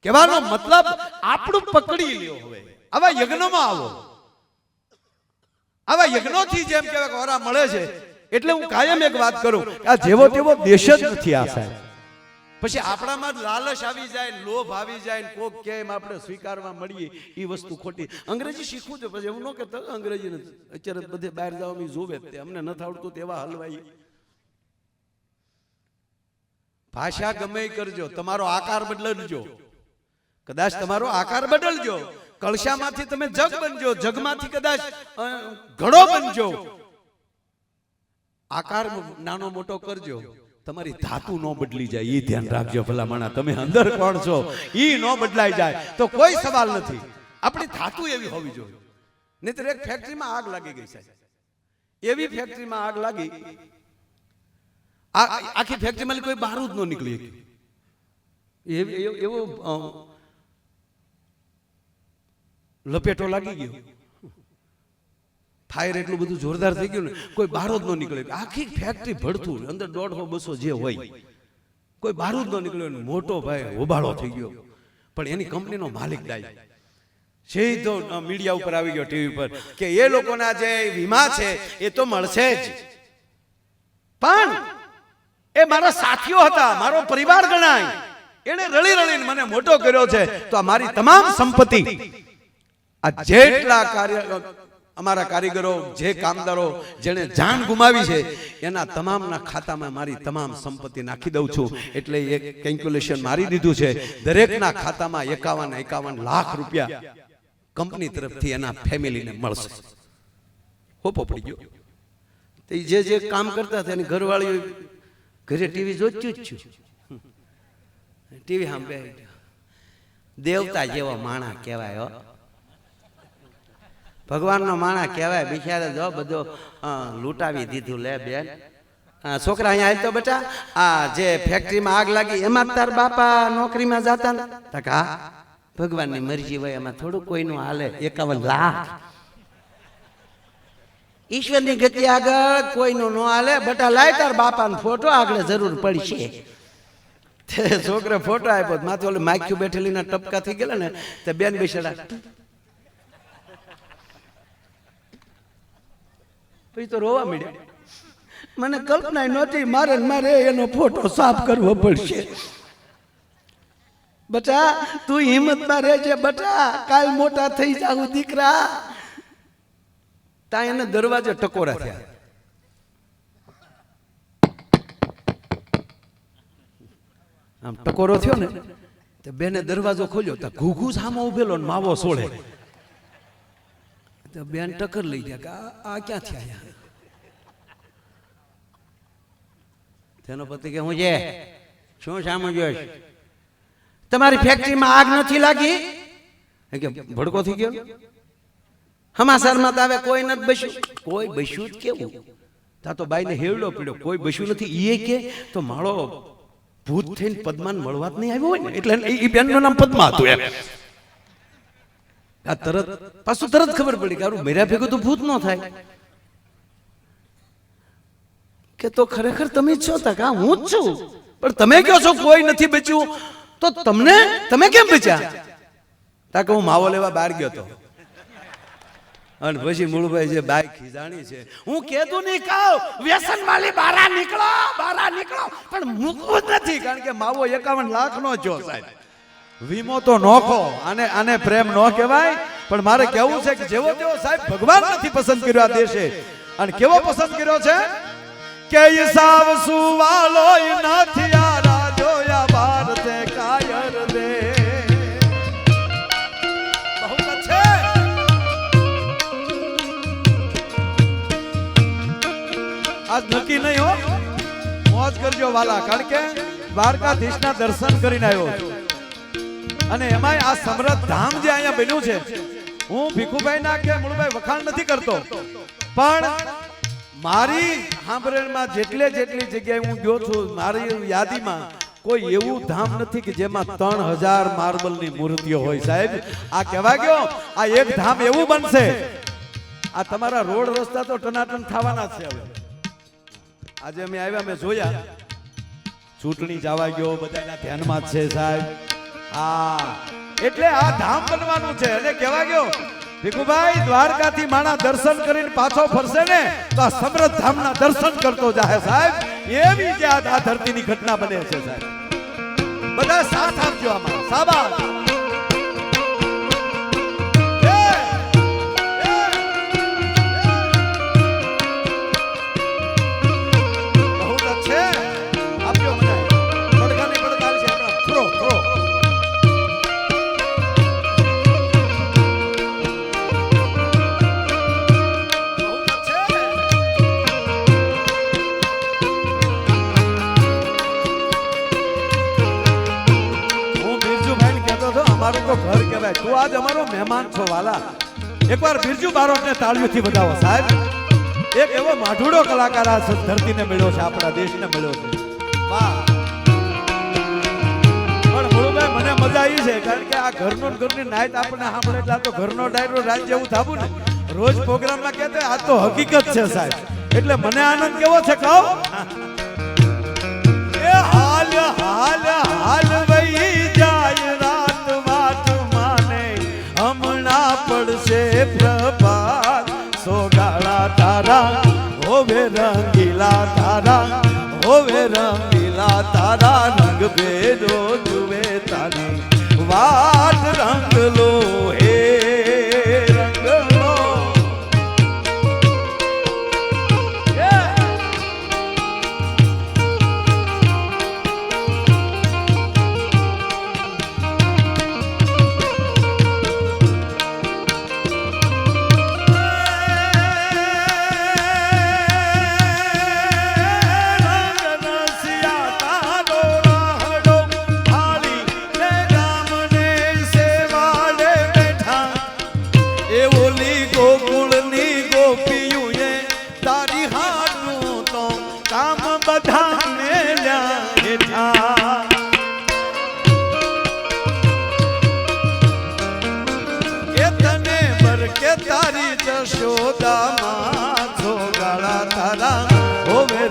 કહેવાનો મતલબ આપણું પકડી લ્યો. હવે આવા યજ્ઞમાં આવો, આવા યજ્ઞોથી જેમ કહેવાય ઓરા મળે છે. એટલે હું કાયમ એક વાત કરું, આ જેવો તેવો દેશ જ નથી આ સાહેબ. પછી આપણામાં લાલચ આવી જાય, લોભ આવી જાય, કોક કેમ આપણે સ્વીકારવા મળીએ એ વસ્તુ ખોટી. અંગ્રેજી શીખવું છે પછી એવું ન કહેતો અંગ્રેજી નથી. અત્યારે બધે બહાર જવા જોવે તે અમને નથી આવડતું તેવા હલવાઈ. ભાષા ગમે કરજો, તમારો આકાર બદલજો. કદાચ તમારો આકાર બદલજો, કળશામાંથી તમે જગ બનજો, જગમાંથી કદાચ ઘડો બનજો. આકાર નાનો મોટો કરજો, તમારી ધાતુ ન બદલી જાય એ ધ્યાન રાખજો. ભલા માણા તમે અંદર કોણ છો એ ન બદલાઈ જાય તો કોઈ સવાલ નથી. આપણી ધાતુ એવી હોવી જોઈએ. નહીતર એક ફેક્ટરીમાં આગ લાગી ગઈ સાહેબ, એવી ફેક્ટરીમાં આગ લાગી, આખી ફેક્ટરીમાં કોઈ બારૂદ ન નીકળી એવો લપેટો લાગી ગયો. ફાયર એટલું બધું જોરદાર થઈ ગયું ને કોઈ બારૂદ ન નીકળે. આખી ફેક્ટરી ભડતું, અંદર 150-200 જે હોય, કોઈ બારૂદ ન નીકળ્યો. મોટો ભાઈ હોબાળો થઈ ગયો. પણ એની કંપનીનો માલિક ડાય સીધો મીડિયા ઉપર આવી ગયો, ટીવી પર, કે એ લોકોના જે વીમા છે એ તો મળશે જ, પણ એ મારા સાથીઓ હતા, મારો પરિવાર ગણાય, એને રળી રળીને મને મોટો કર્યો છે. તો આ મારી તમામ સંપત્તિ, આ જેટલા કાર્ય અમારા કારીગરો, જે કામદારો જેને જાન ગુમાવી છે એના તમામના ખાતામાં મારી તમામ સંપત્તિ નાખી દઉં છું. એટલે એક કેલ્ક્યુલેશન મારી દીધું છે, દરેકના ખાતામાં 51 લાખ રૂપિયા કંપની તરફથી એના ફેમિલીને મળશે. હોપો પડી ગયો. તો જે કામ કરતા હતા એની ઘરવાળી ઘરે ટીવી જોચ્યું જ છું, ટીવી સામે દેવતા જેવો માણા કહેવાય. ભગવાનનો માણા કહેવાય. બિચારે જો બધો લૂંટાવી દીધું. લે બેન, છોકરા અહીંયા આવી તો બેટા, આ જે ફેક્ટરીમાં આગ લાગી એમાં તાર બાપા નોકરીમાં જતા ને? હા, ભગવાનની મરજી હોય, એમાં થોડું કોઈનું હાલે. 51 લાખ ઈશ્વરની ગતિ આગળ કોઈનું ન હાલે. બેટા લાય તાર બાપાનો ફોટો, આગળ જરૂર પડશે. છોકરા ફોટો આપ્યો, માથે ઓલી માખ્યું બેઠેલી ના ટપકા થઈ ગયેલા ને, તે બેન બેસડા પછી તો રોવા મળ્યા. મને કલ્પના નહોતી મારે એનો ફોટો સાફ કરવો પડશે. બટા તું હિંમતમાં રહેજે બટા, કાલ મોટા થઈ જાવ દીકરા. ત્યાં એને દરવાજે ટકોરા થયા. આમ ટકોરો થયો ને તો બેને દરવાજો ખોલ્યો તો ઘૂઘુ સામો ઉભેલો ને માવો સોળે. તો બેન ટક્કર લઈ ગયા કે આ ક્યાંથી આવ્યા? તેનો પતિ કે હું છે શું સામું જોઈશ? તમારી ફેક્ટરીમાં આગ નથી લાગી? કે ભડકો થઈ ગયો? સમાચારમાં તો આવે કોઈ નથી બસ્યું. કોઈ બસ્યું જ કેવું? તા તો બાઈને હેરડો પીડ્યો, કોઈ બસ્યું નથી. એ કે તો માળો ભૂત થઈને પદ્માને મળવા જ નહીં આવ્યો હોય ને, એટલે એ બેનનું નામ પદ્મા હતું એમ. આ તરત પાછું તરત ખબર પડી કે મેરા ભેગું તો ભૂત ન થાય. કે તો ખરેખર તમે જ છો? તા હું જ છું. પણ તમે કહો છો કોઈ નથી બચ્યું, તો તમે કેમ બચ્યા? તા કે હું માવો લેવા બહાર ગયો હતો. અને પછી મૂળભાઈ જે બાઈ ખીજાણી છે, હું કેતું નહીં કહું વ્યસન વાળી બહાર નીકળો, પણ મૂકવું જ નથી. કારણ કે માવો 51 લાખ નો જો સાહેબ. વીમો તો નોખો, આને પ્રેમ ન કહેવાય. પણ મારે કેવું છે કે જેવો તેવો સાહેબ ભગવાન નથી પસંદ કર્યો આ દેશે. અને કેવો પસંદ કર્યો છે કે ઈસાવ સુવાલો નથી આ રાજોયા ભારતે કાયર દે. બહુ છે આજ નક્કી નહીં હો. મોજ કરજો વાલા, કારણ કે દ્વારકાધીશના દર્શન કરીને આવ્યો છું. અને એમાંય આ સમરથ ધામ જે અહીંયા બન્યું છે, હું ભીખુભાઈ ના કે મૂળભાઈ વખાણ નથી કરતો, પણ મારી સાંભળમાં જેટલી જગ્યાએ હું ગયો છું, મારી યાદીમાં કોઈ એવું ધામ નથી કે જેમાં 3000 માર્બલની મૂર્તિઓ હોય. સાહેબ આ કહેવા ગયો આ એક ધામ એવું બનશે, આ તમારા રોડ રસ્તા તો ટનાટન થવાના છે. હવે આજે અમે આવ્યા, મેં જોયા ચૂંટણી જવા ગયો, બધાના ધ્યાનમાં જ છે સાહેબ. હા, એટલે આ ધામ બનવાનું છે. અને કહેવા ગયો ભીખુભાઈ દ્વારકાથી માણા દર્શન કરીને પાછો ફરશે ને તો આ સમરથ ધામના દર્શન કરતો જાહે સાહેબ. એવી જે આ ધરતીની ઘટના બને છે સાહેબ. બધા સાથ આપજો આમાં. શાબાશ. ઘર કહેવાય. તું આજ અમારો મહેમાન છો વાલા. એકવાર બિરજુ બારોટને તાળીઓથી વધાવો સાહેબ. એક એવો માઢુડો કલાકાર આ ધરતીને મળ્યો છે, આપણા દેશને મળ્યો છે. વાહ. પણ મુળુભાઈ મને મજા આવી છે, કારણ કે આ ઘરની નાઈટ આપણે સાંભળે એટલે આ તો ઘરનો ડાયરો રાજ જેવું થાવું ને. રોજ પ્રોગ્રામમાં કહેતો આ તો હકીકત છે સાહેબ. એટલે મને આનંદ કેવો છે કહું. એ હાલ હાલ હાલ વહી જાય રાત વાત માને, હમણાં પડશે પ્રભાત. સોગાળા તારા હોવે રંગીલા તારા, હોવે રંગીલા તારા. રંગ ભેદો જુએ તારી વાત રંગલો હે રંગલો.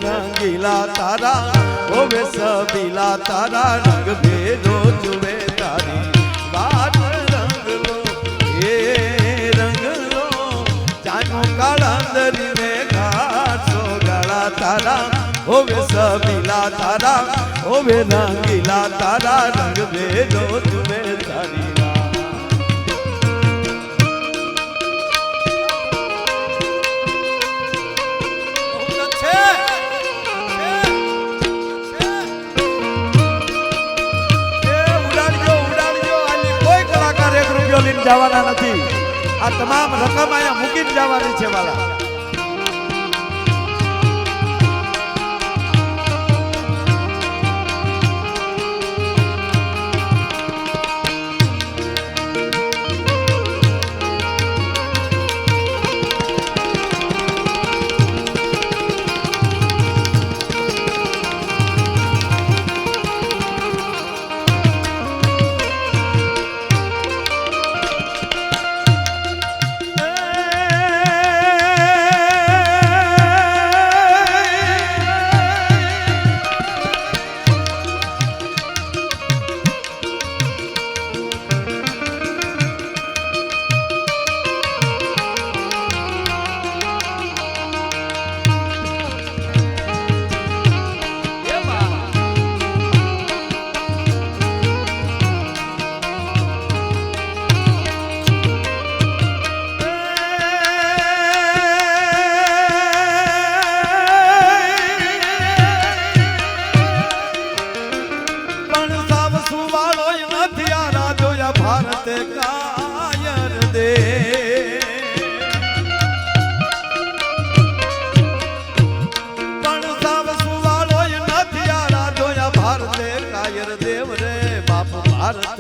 રંગીલા તારા હોવે સબીલા તારા. રંગ ભેદો જુએ તારી વાત રંગલો એ રંગલો. જાનો કાળાંદરી ને ઘાટ. સોગાળા તારા હોવે સબીલા તારા, હોવે રંગીલા તારા. રંગ ભેદો જુએ તારી. જવાના નથી. આ તમામ રકમ અહીંયા મૂકીને જવાની છે વાલા.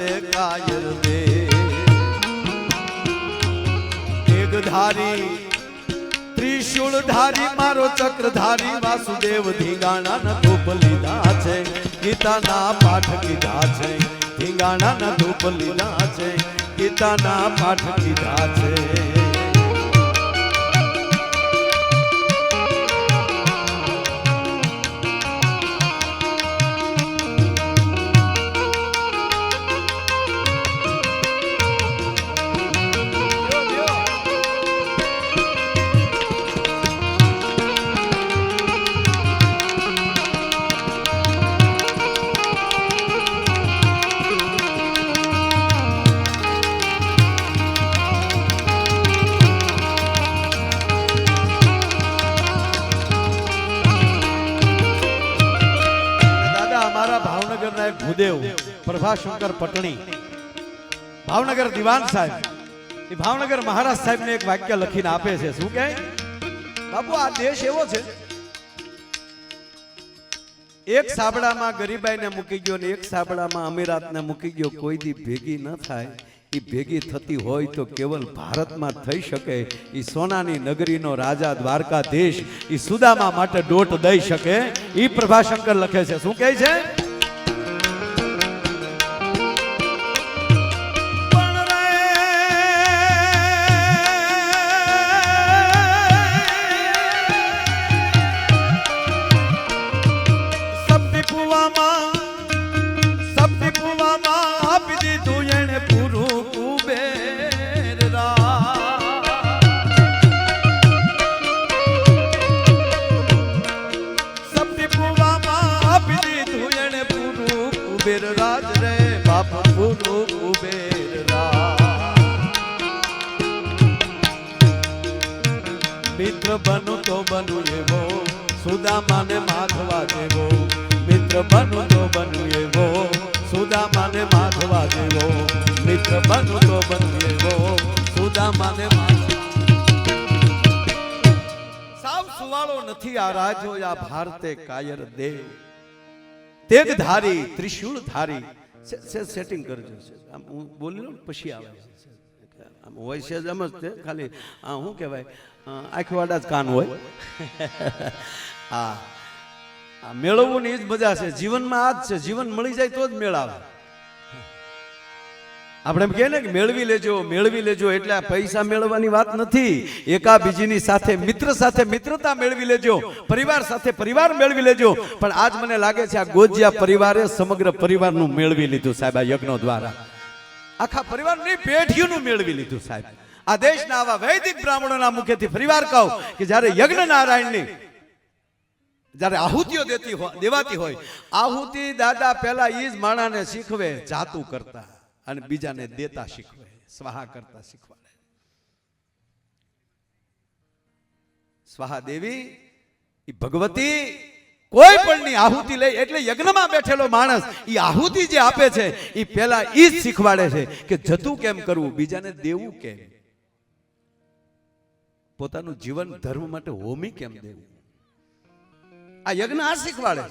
ભારતે કાયર દે એક ધારી ત્રિશુળ ધારી મારો ચક્રધારી વાસુદેવ ધીંગાણા ના ધૂપ લીધા છે ગીતાના પાઠ કીધા છે ધીંગાણા ના ધૂપ લીધા છે ગીતાના પાઠ કીધા છે ભાવનગરના એક ભૂદેવ પ્રભાશંકર પટણી ભાવનગર દિવાન સાહેબ એ ભાવનગર મહારાજ સાહેબને એક વાક્ય લખીને આપે છે શું કહે બાપુ આ દેશ એવો છે એક સાબડામાં ગરીબાઈને મૂકી ગયો ને એક સાબડામાં અમીરાતને મૂકી ગયો કોઈ દી ભેગી ન થાય એ ભેગી થતી હોય તો કેવલ ભારતમાં થઈ શકે એ સોનાની નગરીનો રાજા દ્વારકાધીશ એ સુદામા માટે દોટ દઈ શકે એ પ્રભાશંકર લખે છે શું કહે છે કુબેર રાજ રે બાપ પૂરો કુબેર મિત્ર બનુ તો બનુ એવો સુદામાને માધવા જેવો મિત્ર બનુ તો બનુ એવો સુદામાને માધવા જેવો મિત્ર બનુ તો બનુ એવો સુદામાને સાવ સુવાળો નથી આ રાજો આ ભારતે કાયર દેવ તેગધારી ત્રિશુળ ધારી સેટિંગ કરજો આમ હું બોલી લઉં પછી આવે આમ હોય છે જ એમ જ ખાલી શું કહેવાય આંખવાડા જ કાન હોય હા મેળવવું ની જ મજા છે જીવનમાં આ જ છે જીવન મળી જાય તો જ મેળ આવે આપણે એમ કહે ને કે મેળવી લેજો એટલે પૈસા મેળવવાની વાત નથી એકાબીજીની સાથે મિત્રતા મેળવી લેજો પરિવાર સાથે પરિવાર મેળવી લેજો પણ આજ મને લાગે છે આ ગોજિયા પરિવારે સમગ્ર પરિવારનું મેળવી લીધું સાહેબ આ યજ્ઞો દ્વારા આખા પરિવારની પેઢીઓનું મેળવી લીધું સાહેબ આ દેશના આવા વૈદિક બ્રાહ્મણોના મુખેથી પરિવાર કહો કે જ્યારે યજ્ઞ નારાયણની જ્યારે આહુતિઓ દેવાતી હોય આહુતિ દાદા પહેલા ઈ જ માણાને શીખવે જાતું કરતા અને બીજાને દેતા શીખવે સ્વાહા કરતા શીખવાડે સ્વાહા દેવી ઈ ભગવતી કોઈ પણ ની આહુતિ લે એટલે યજ્ઞમાં બેઠેલો માણસ ઈ આહુતિ જે આપે છે ઈ પહેલા ઈ જ શીખવાડે છે કે જતું કેમ કરવું બીજાને દેવું કેમ પોતાનું જીવન ધર્મ માટે હોમી કેમ દેવું આ યજ્ઞ આ શીખવાડે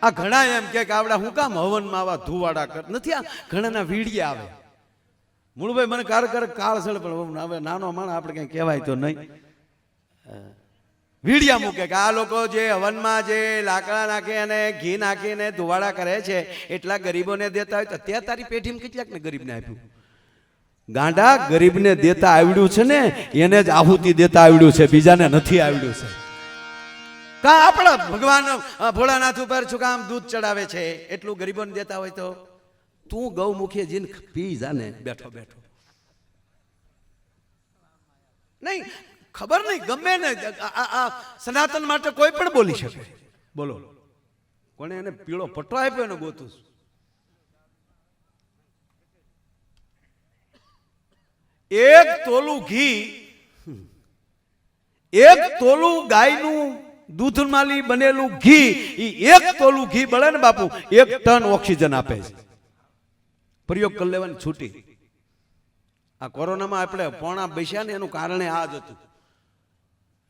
આ ઘણા એમ કે આવડા હું કામ હવનમાં આવા ધુવાડા કર નથી આ ઘણાના વીડિયા આવે મૂળભાઈ મને કાળ સળ પણ હવે નાનો માણસ આપણે કઈ કહેવાય તો નહીં વીડિયા મૂકે કે આ લોકો જે હવનમાં જે લાકડા નાખે અને ઘી નાખીને ધુવાડા કરે છે એટલા ગરીબોને દેતા હોય તો તે તારી પેઢીમાં કેટલાક ને ગરીબને આપ્યું ગાંડા ગરીબને દેતા આવડ્યું છે ને એને જ આહુતિ દેતા આવડ્યું છે બીજાને નથી આવડ્યું છે કા આપણા ભગવાન ભોળાનાથ ઉપર શું કામ દૂધ ચડાવે છે એટલું ગરીબોને દેતા હોય તો તું ગૌમુખે જીને પી જાને બેઠો બેઠો નહીં ખબર નહીં ગમે ને આ સનાતન માટે કોઈ પણ બોલી શકે બોલો કોને એને પીળો પટ્ટો આપ્યો એને ગોતું એક તોલું ઘી એક તોલું ગાયનું દૂધમાંથી બનેલું ઘી એક તોલું ઘી બળે ને બાપુ 1 ટન ઓક્સિજન આપે છે પ્રયોગ કરી લેવાની છૂટી આ કોરોનામાં આપણે પોણા બેસ્યા ને એનું કારણ આ જ હતું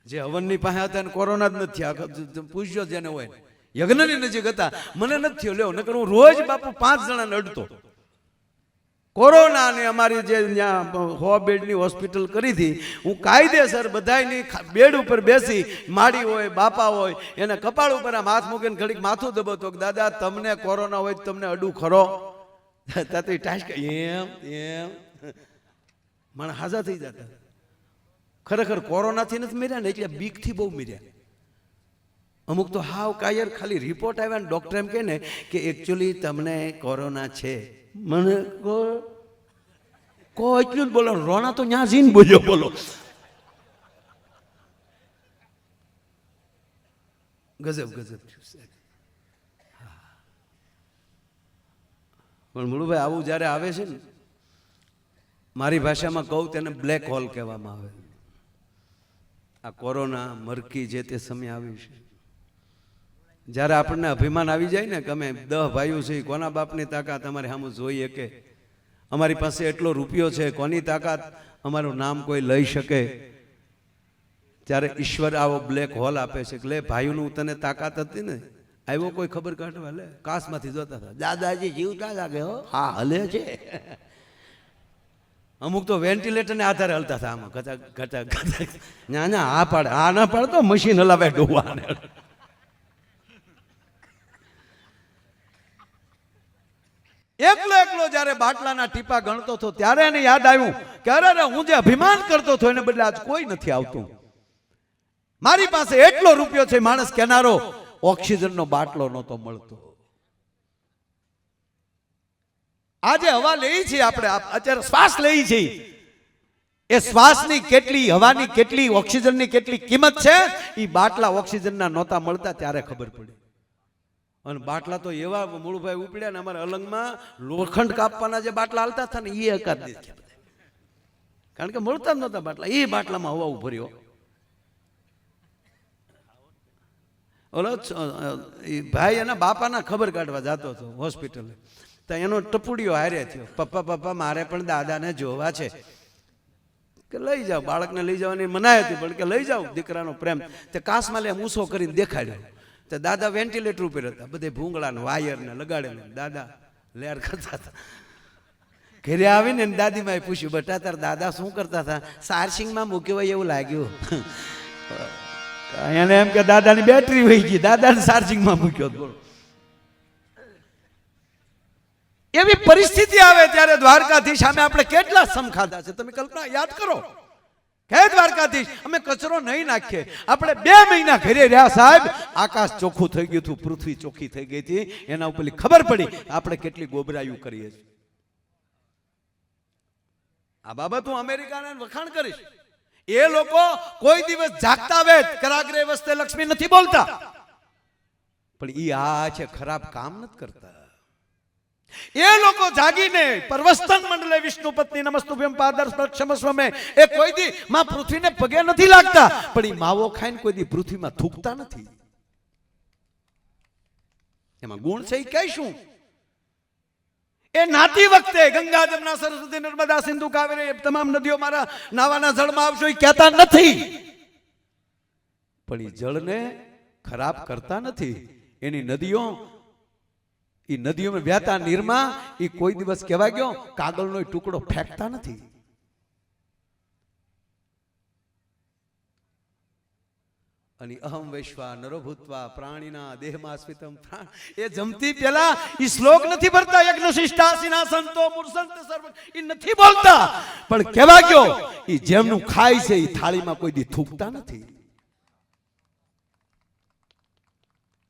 જે હવનની પાસે હતા ને કોરોના જ નથી પૂછજો જેને હોય યજ્ઞની નજીક હતા મને નથી થયો લ્યો નકર હું રોજ બાપુ 5 જણાને અડતો કોરોનાને અમારી જે ત્યાં 100 બેડની હોસ્પિટલ કરી હતી, હું કાયદેસર બધાયની બેડ ઉપર બેસી, માડી હોય બાપા હોય એને કપાળ ઉપર આમ હાથ મૂકીને ઘડીક માથું દબાવતો કે દાદા તમને કોરોના હોય તમને અડું ખરો? તાતી ટાઈશ એમ એમ મને હાજા થઈ જતા. ખરેખર કોરોનાથી નથી મર્યા ને, એટલે બીકથી બહુ મર્યા. અમુક તો હાવ કાયર ખાલી રિપોર્ટ આવ્યા ને ડૉક્ટર એમ કહે ને કે એકચ્યુઅલી તમને કોરોના છે. મને કો એટલું જ બોલો, રોણા તો ન્યા જીન બોલ્યો બોલો. ગજબ ગજબ થયું સાહેબ. પણ મુળુભાઈ આવું જ્યારે આવે છે ને, મારી ભાષામાં કહું તેને બ્લેક હોલ કહેવામાં આવે. આ કોરોના મરકી જે તે સમય આવી છે, જ્યારે આપણને અભિમાન આવી જાય ને કે અમે 10 ભાઈઓ છીએ, કોના બાપની તાકાત અમારે સામું જોઈએ કે અમારી પાસે એટલો રૂપિયો છે, કોની તાકાત અમારું નામ કોઈ લઈ શકે, ત્યારે ઈશ્વર આવો બ્લેક હોલ આપે છે કે લે ભાઈઓનું તને તાકાત હતી ને, આવ્યો કોઈ ખબર કાઢવા, લે કાશમાંથી જોતા હતા દાદાજી જીવતા લાગે હો, હા હલે છે. અમુક તો વેન્ટિલેટરને આધારે હલતા હતા, આમાં ઘટા ઘટા ઘટા ના ના આ પાડે, આ ના પાડે તો મશીન હલાવે ડોવાને. એકલો એકલો જ્યારે બાટલાના ટીપા ગણતો હતો ત્યારે એને યાદ આવ્યું કે અરે હું જે અભિમાન કરતો હતો એને બદલે આજ કોઈ નથી આવતું. મારી પાસે એટલો રૂપિયો છે, માણસ કેનારો ઓક્સિજનનો બાટલો નહોતો મળતો. આજે હવા લઈ છીએ આપણે, અત્યારે શ્વાસ લઈ છીએ, એ શ્વાસની કેટલી, હવાની કેટલી, ઓક્સિજનની કેટલી કિંમત છે એ બાટલા ઓક્સિજનના નહોતા મળતા ત્યારે ખબર પડી. અને બાટલા તો એવા મૂળભાઈ ઉપડ્યા ને, અમારા અલંગમાં લોખંડ કાપવાના જે બાટલા હાલતા હતા ને એ એકાદ દેખ્યા, કારણ કે મળતા જ નહોતા બાટલા. એ બાટલામાં હવા ઉભર્યો. ઓલો ભાઈ એના બાપાના ખબર કાઢવા જતો હતો હોસ્પિટલે, તો એનો ટપુડિયો હારે થયો, પપ્પા પપ્પા મારે પણ દાદાને જોવા છે. કે લઈ જાઓ, બાળકને લઈ જવાની મનાઈ હતી પણ કે લઈ જાઓ, દીકરાનો પ્રેમ. તે કાસમાં લે મૂસો કરીને દેખાડ્યો. તો દાદા વેન્ટિલેટર ઉપર હતા, બધે ભૂંગળા ને વાયર ને લગાડેલું. દાદા લેર કરતા હતા. ઘરે આવીને દાદીમાએ પૂછ્યું, બેટા તાર દાદા શું કરતા હતા? ચાર્જિંગમાં મૂક્યો હોય એવું લાગ્યું. એને એમ કે દાદાની બેટરી વહી ગઈ, દાદાને ચાર્જિંગમાં મૂક્યો. બોલો, એવી પરિસ્થિતિ આવે ત્યારે દ્વારકાધીશ સામે આપણે કેટલા સમ ખાધા છે તમે કલ્પના યાદ કરો. હે દ્વારકાધીશ, અમે કચરો નહીં નાખીએ. આપણે 2 મહિના ઘરે રહ્યા સાહેબ, આકાશ ચોખ્ખું થઈ ગયું હતું, પૃથ્વી ચોખ્ખી થઈ ગઈ હતી. એના ઉપર ખબર પડી આપણે કેટલી ગોબરાયું કરીએ છીએ. આ બાબત હું અમેરિકાને વખાણ કરીશ. એ લોકો કોઈ દિવસ જાગતા વેત કરાગ્રે વસ્તે લક્ષ્મી નથી બોલતા, પણ ઈ આ છે ખરાબ કામ નથી કરતા. એ લોકો જાગીને પરવસ્તન મંડલે વિષ્ણુ પત્ની નમસ્તુભ્યમ પાદર સ્પર્શમસ્વ મે, એ કોઈ દી માં પૃથ્વીને પગે નથી લાગતા, પણ ઈ માવો ખાઈને કોઈ દી પૃથ્વીમાં થૂકતા નથી. એમાં ગુણ છે ઈ કહીશું. એ નાતી વખતે ગંગા જમના સરસ્વતી નર્મદા સિંધુ કાવેરી તમામ નદીઓ મારા નાવાના જળમાં આવશો એ કહેતા નથી, પણ ઈ જળને ખરાબ કરતા નથી. એની નદીઓ, એ નદીઓમાં વહેતા નીરમાં એ કોઈ દિવસ કહેવાય ગયો કાગળનો ટુકડો ફેંકતા નથી. અને અહમ વૈશ્વા નરો ભૂત્વા પ્રાણીના દેહમાં સ્મિતમ પ્રાણ, એ જમતી પેલા એ શ્લોક નથી ભરતા, યજ્ઞશિષ્ટાસીના સંતો મૂર્સંત સર્વ એ નથી બોલતા, પણ કહેવા ગયો એ જેમનું ખાય છે એ થાળીમાં કોઈ દી થૂકતા નથી.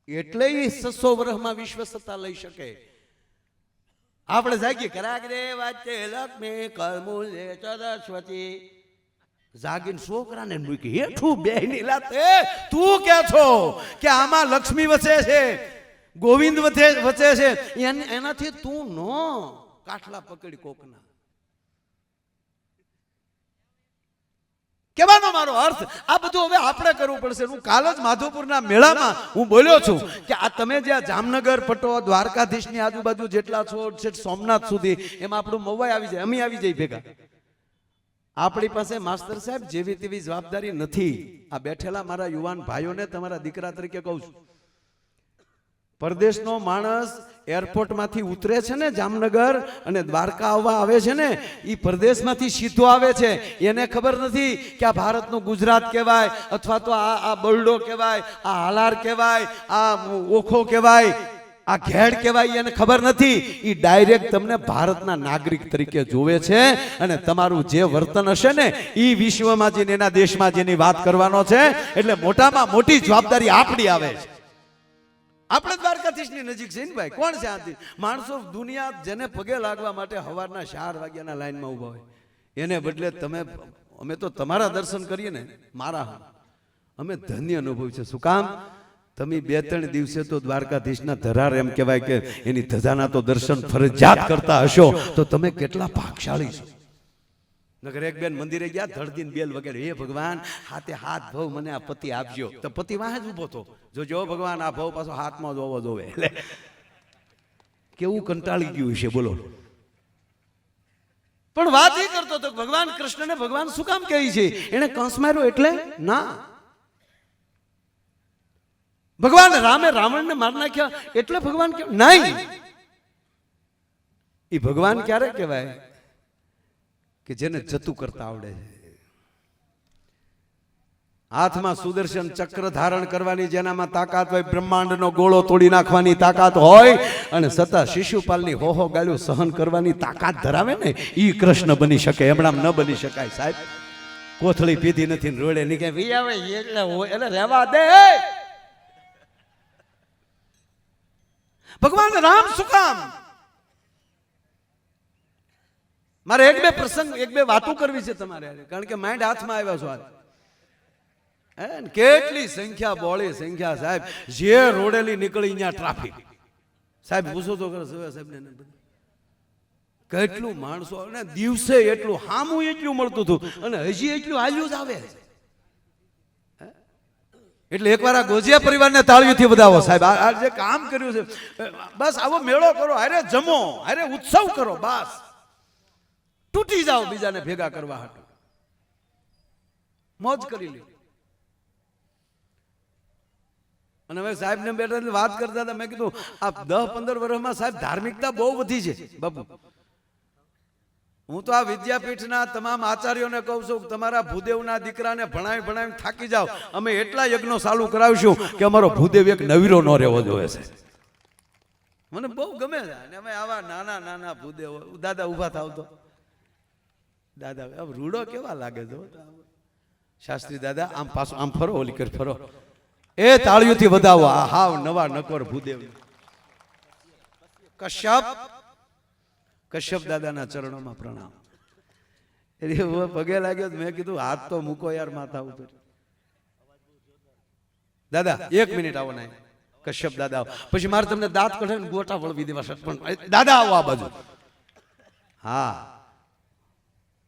એટલે એ 600 વર્ષમાં વિશ્વ સત્તા લઈ શકે. આપણે જાગીએ કરાગ્રે વાચે લક્ષ્મી કરમૂલે સરસ્વતી, જાગીને છોકરાને મૂકી હેઠું બેહની લાતે તું કે છો કે આમાં લક્ષ્મી વસે છે, ગોવિંદ વસે છે, એનાથી તું નો કાઠલા પકડી કોકના. કહેવાનો મારો અર્થ આ બધું હવે આપણે કરવું પડશે. હું કાલ જ માધવપુરના મેળામાં હું બોલ્યો છું કે આ તમે જે જામનગર પટો દ્વારકાધીશની આજુબાજુ જેટલા છો સોમનાથ સુધી, એમાં આપણું મવાઈ આવી જાય, અમે આવી જઈએ ભેગા. આપણી પાસે માસ્તર સાહેબ જેવી તેવી જવાબદારી નથી. આ બેઠેલા મારા યુવાન ભાઈઓને તમારા દીકરા તરીકે કહું છું, પરદેશનો માણસ એરપોર્ટમાંથી ઉતરે છે ને જામનગર અને દ્વારકા આવવા આવે છે ને, એ પરદેશમાંથી સીધો આવે છે. એને ખબર નથી કે આ ભારતનું ગુજરાત કહેવાય, અથવા તો આ બરડો કહેવાય, આ હાલાર કહેવાય, આ ઓખો કહેવાય, આ ઘેડ કહેવાય. એને ખબર નથી. એ ડાયરેક્ટ તમને ભારતના નાગરિક તરીકે જોવે છે. અને તમારું જે વર્તન હશે ને એ વિશ્વમાં જઈને એના દેશમાં જેની વાત કરવાનો છે. એટલે મોટામાં મોટી જવાબદારી આપણી આવે છે. આપણે દ્વારકાધીશની નજીક છે ને ભાઈ. કોણ છે આથી માણસો દુનિયા જેને પગે લાગવા માટે સવારના 4 વાગ્યાના લાઈનમાં ઊભા હોય, એને બદલે અમે તો તમારા દર્શન કરીએ ને, મારા અમે ધન્ય અનુભવ છે. શું કામ? તમે 2-3 દિવસે તો દ્વારકાધીશના ધરાર એમ કહેવાય કે એની ધજાના તો દર્શન ફરજિયાત કરતા હશો, તો તમે કેટલા ભાગશાળી છો. નગર એક બેન મંદિરે ગયા, ધડદીન બેલ વગેરે, હે ભગવાન હાથે હાથ ભાવ મને આ પતિ આપજો. તો પતિ વાહ જ ઉભો હતો. જો ભગવાન આ ભાવ પાછો હાથમાં જોવો જોવે. એટલે કેવું કંટાળી ગયું છે બોલો. પણ વાત એ કરતો હતો ભગવાન કૃષ્ણને ભગવાન શું કામ કહે છે? એને કંસ માર્યો એટલે ના. ભગવાન રામે રાવણને મારી નાખ્યા એટલે ભગવાન કે નહીં. એ ભગવાન ક્યારે કહેવાય કે જેને જતું કરતા આવડે છે. હાથમાં સુદર્શન ચક્ર ધારણ કરવાની જેનામાં તાકાત હોય, બ્રહ્માંડનો ગોળો તોડી નાખવાની તાકાત હોય, અને છતાં શિશુપાલની હોહો ગાળ્યું સહન કરવાની તાકાત ધરાવે ને, ઈ કૃષ્ણ બની શકે. એમણામ ન બની શકાય સાહેબ. કોથળી પીધી નથી ને રોડે નીકળે વી આવે એટલે હોય એટલે રહેવા દે. ભગવાન રામ શું કામ? મારે એક બે વાતો કરવી છે તમારે, કારણ કે માઇન્ડ હાથમાં આવ્યા છો. કેટલી સંખ્યા, બોળી સંખ્યા સાહેબ. જે રોડેલી નીકળી ત્યાં ટ્રાફિક સાહેબ. પૂછો તો સાહેબ ને કેટલું માણસો, અને દિવસે એટલું હામું એટલું મળતું હતું અને હજી એટલું હાલ્યું જ આવે. એટલે એકવાર આ ગોજિયા પરિવારને તાળીઓથી વધાવો સાહેબ. આ જે કામ કર્યું છે, બસ આવો મેળો કરો, હારે જમો, હારે ઉત્સવ કરો, બસ તૂટી જાઓ બીજાને ભેગા કરવા હાટુ. મોજ કરી લે. અને હવે સાહેબ ને બેઠા વાત કરતા હતા. મેં કીધું આ 10-15 વર્ષમાં સાહેબ ધાર્મિકતા બહુ વધી છે બાપુ. હું તો આ વિદ્યાપીઠના તમામ આચાર્યોને કહું છું કે તમારા ભૂદેવના દીકરાને ભણાવી થાકી જાઓ. અમે એટલા યજ્ઞો ચાલુ કરાવીશું કે અમારો ભૂદેવ એક નવીરો ન રહેવો જોઈએ છે. મને બહુ ગમે છે. અને અમે આવા નાના ભૂદેવ. દાદા ઉભા થાવ તો દાદા રૂડો કેવા લાગે છે શાસ્ત્રી દાદા. આમ પાછું આમ ફરો, ઓલી કર ફરો. એ તાળીઓથી વધાવો. આ હાવ નવા નકોર ભૂદેવ કશ્યપ દાદાના ચરણોમાં પ્રણામ. એટલે પગે લાગ્યો. મેં કીધું હાથ તો મૂકો યાર માથા ઉપર. દાદા 1 મિનિટ આવો ને. કશ્યપ દાદા પછી મારે તમને દાંત કઢે ને ગોટા વળવી દેવા. પણ દાદા આવો આ બાજુ. હા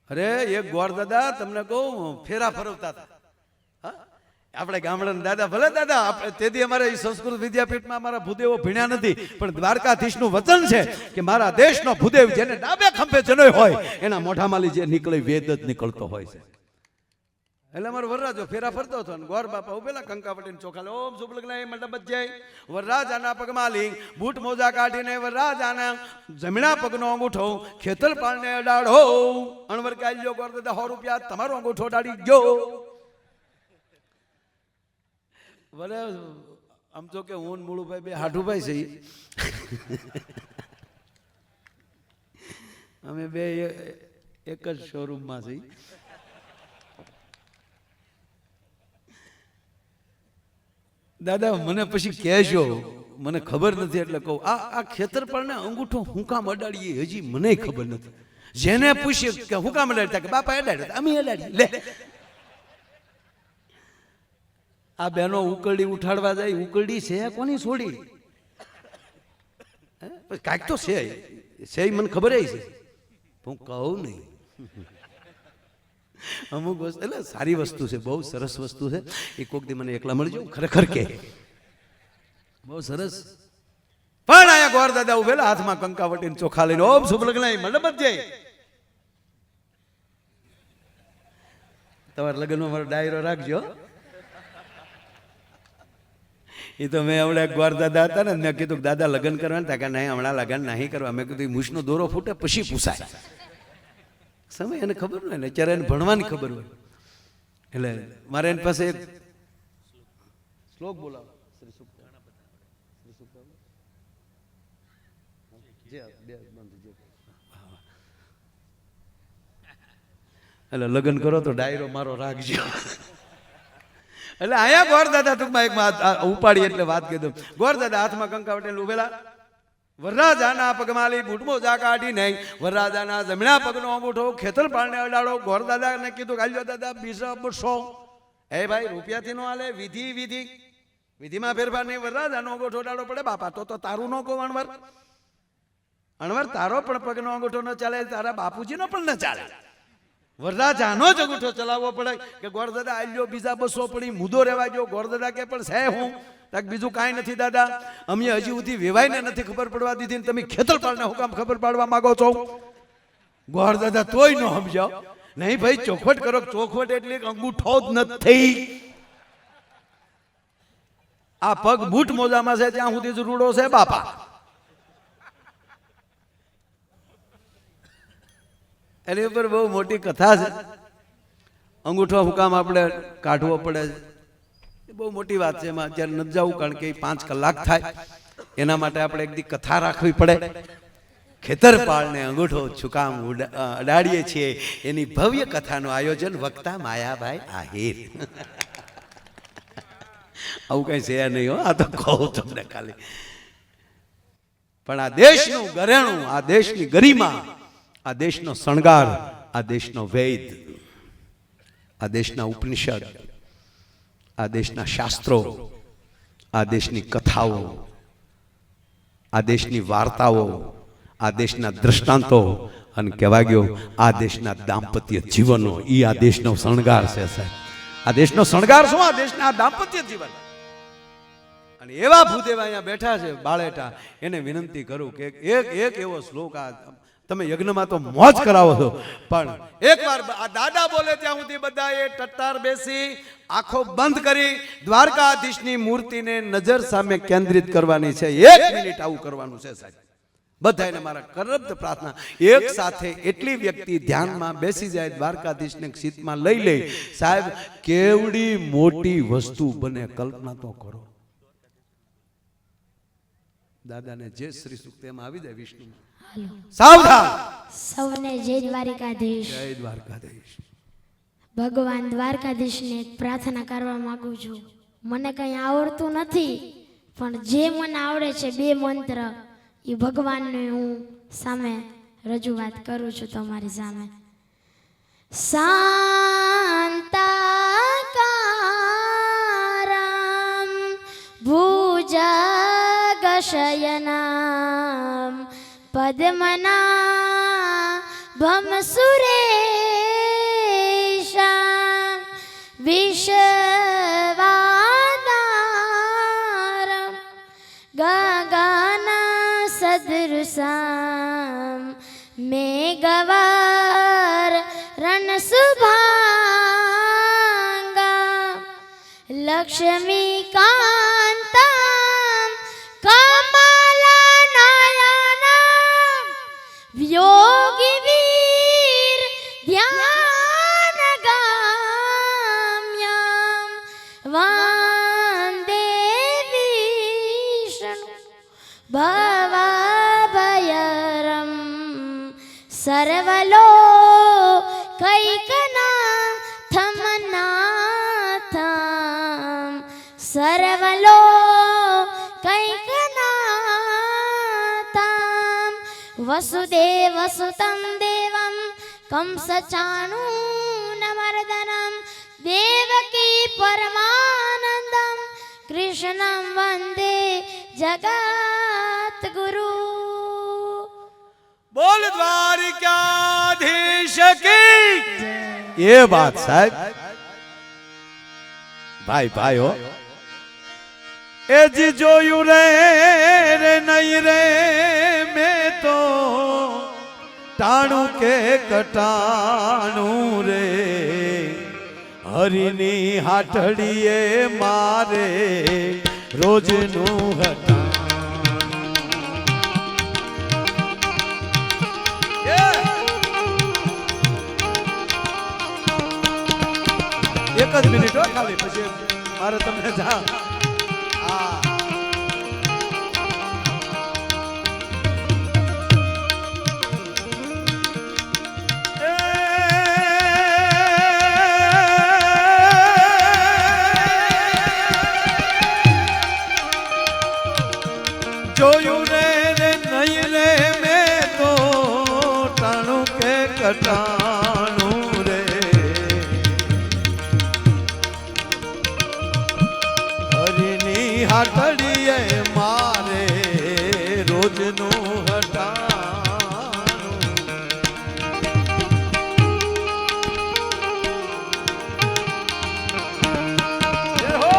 અરે એક ગોળ દાદા તમને કહું ફેરા ફરવતા હતા. આપણે ગામડાના દાદા, ભલે દાદા તેથી અમારે સંસ્કૃત વિદ્યાપીઠમાં અમારા ભૂદેવો ભણ્યા નથી, પણ દ્વારકાધીશનું વચન છે કે મારા દેશનો ભૂદેવ જેને ડાબે ખંભે જનોય હોય એના મોઢામાંથી જે નીકળે વેદ જ નીકળતો હોય છે. એટલે અમારો વરરાજો ફેરા ફરતો હતો ને ગોર બાપા ઉભેલા કંકાવટીને ચોખા લે. ઓમ શુભ લગ્ન મંડપ જય. વરરાજાના પગમાં લિંગ બૂટ મોજા કાઢીને વરરાજાના જમણા પગનો અંગૂઠો ખેતરપાળને અડાડો. અણવર કાલ્યો ગોર દાદા 100 રૂપિયા તમારો અંગૂઠો અડાડી ગયો. ભલે આમ તો કે હું મૂળુભાઈ બે હાઠુભાઈ છે. અમે બે એક જ શોરૂમમાં છીએ. દાદા મને પછી કહેજો, મને ખબર નથી એટલે કહું. આ ખેતરપાળને અંગૂઠો હું કામ અડાડીએ હજી મને ખબર નથી. જેને પૂછીએ કે હું કામ અડાડતા કે બાપા અડાડ્યા અમે અડાડીએ. લે આ બેનો ઉકરડી ઉઠાડવા જાય. ઉકરડી છે કોની છોડી? કાંઈક તો છે મને ખબર છે. હું કહું નહીં. અમુક વસ્તુ એટલે સારી વસ્તુ છે, બહુ સરસ વસ્તુ છે. એ કોક દી મને એકલા મળજો ખરેખર કે બહુ સરસ. પણ આયા ગોર દાદા ઉભેલા હાથમાં કંકાવટીને ચોખા લઈને. ઓમ શુભ લગ્ન મંડપ જાય. તમારા લગ્નમાં મારો ડાયરો રાખજો. એ તો મેં હમણાં ગોર દાદા હતા ને મેં કીધું દાદા લગ્ન કરવાના હતા કે નહીં હમણાં લગ્ન નહીં કરવા. મેં કીધું મૂછનો દોરો ફૂટે પછી પૂછાય. સમય એને ખબર હોય ને ત્યારે એને ભણવાની ખબર હોય. એટલે મારે એની પાસે એક શ્લોક બોલાવો. એટલે લગ્ન કરો તો ડાયરો મારો રાખજો. એટલે અહીંયા ગોર દાદા ટૂંકમાં એક ઉપાડી એટલે વાત કીધું. ગોર દાદા હાથમાં કંકાવટેલું ઉભેલા. વરરાજાના પગમાલી બૂટમો જા કાઢી નહીં, વરરાજાના જમણા પગનો અંગૂઠો ખેતરપાળને અડાડો. ગોર દાદાને કીધું ગાલ્યો દાદા બીજા બસો. એ ભાઈ રૂપિયાથી નો હાલે, વિધિમાં ફેરફાર નહીં. વરરાજાનો અંગૂઠો અડાડો પડે બાપા. તો તારું નો કહો અણવર તારો પણ પગનો અંગૂઠો ન ચાલે, તારા બાપુજીનો પણ ન ચાલે. વરરાજાનો જ અંગૂઠો ચલાવવો પડે કે ગોરદાદા આલ્યો બીજા બસો પડી મુદો રહેવા ગયો. ગોરદાદા કે પણ છે હું બીજું કાંઈ નથી દાદા, અમે હજી સુધી વેવાઈને નથી ખબર પડવા દીધી, તમે ખેતરપાળને હુકામ ખબર પાડવા માંગો છો. ગોરદાદા તોય ન સમજાવ. નહીં ભાઈ ચોખવટ કરો. ચોખવટ એટલે અંગૂઠો જ નથી. આ પગ બૂટ મોજામાં છે ત્યાં સુધી જ રૂડો છે બાપા. એની ઉપર બહુ મોટી કથા છે. અંગૂઠો હુકામ આપણે કાઢવો પડે એ બહુ મોટી વાત છે. એમાં અત્યારે નથી જવું કારણ કે 5 કલાક થાય. એના માટે આપણે એક દી કથા રાખવી પડે. ખેતરપાળને અંગૂઠો છુકામ અડાડીએ છીએ એની ભવ્ય કથાનું આયોજન વક્તા માયાભાઈ આહિર. આવું કઈ છે નહીં હો, આ તો કહું તમને ખાલી. પણ આ દેશનું ઘરેણું, આ દેશની ગરિમા, આ દેશનો શણગાર, આ દેશનો વેદ, આ દેશના ઉપનિષદ, આ દેશના શાસ્ત્રો, આ દેશની કથાઓ, આ દેશની વાર્તાઓ, આ દેશના દ્રષ્ટાંતો અને કહેવા ગયો આ દેશના દાંપત્ય જીવનો, એ આ દેશનો શણગાર છે સાહેબ. આ દેશનો શણગાર શું? આ દેશના દાંપત્ય જીવન. અને એવા ભૂદેવ અહીંયા બેઠા છે બાળેટા, એને વિનંતી કરું કે એક એવો શ્લોક આ તમે યજ્ઞમાં તો મોજ કરાવો છો, પણ એકવાર આ દાદા બોલે ત્યાં સુધી બધાએ ટટ્ટાર બેસી આંખો બંધ કરી દ્વારકાધીશની મૂર્તિને નજર સામે કેન્દ્રિત કરવાની છે. 1 મિનિટ આવું કરવાનું છે સાહેબ. બધાને મારા કરબદ્ધ પ્રાર્થના, એક સાથે એટલી વ્યક્તિ ધ્યાનમાં બેસી જાય, દ્વારકાધીશને સીતમાં લઈ લે સાહેબ, કેવડી મોટી વસ્તુ બને કલ્પના તો કરો. દાદાને જે શ્રી સૂક્ત એમાં આવી જાય વિષ્ણુ. સાવધાન સૌને જય દ્વારકાધીશ. જય દ્વારકાધીશ. ભગવાન દ્વારકાધીશને એક પ્રાર્થના કરવા માંગુ છું. મને કંઈ આવડતું નથી, પણ જે મને આવડે છે 2 મંત્ર એ ભગવાનને હું સામે રજૂઆત કરું છું તમારી સામે. શાંતાકારમ ભુજગશયનમ પદ્મનાભમ સુરેશમ વિશ્વાધારમ ગગન સદૃશમ મેઘવર રણશુભાંગમ લક્ષ્મીકાંતમ કમલનયનમ યોગી વીર ધ્યાનગમ્યમ વંદે વિષ્ણુ ભવભયરમ સર્વલોકૈકનાથમ સર્વલોકૈકનાથમ વસુદેવસુતં દેવં કંસચાણૂરમર્દનમ દેવકી પરમાનંદમ કૃષ્ણં વંદે જગતગુરુ. બોલ દ્વારકાધીશ કી. એ વાત સાહેબ, ભાઈ હો એ જી જોયું રે નહીં રે મેં તો ટાણું કે કટાણું રે હરિની હાથડીએ મારે રોજનું હટાણું. એક જ મિનિટ હો ખાલી, પછી મારે તમને જા જોયું રે નહીં રે મેં તો ટાણું કે કટાણું રે, હરિની હાટડીએ મારે રોજનું હટાણું. જય હો.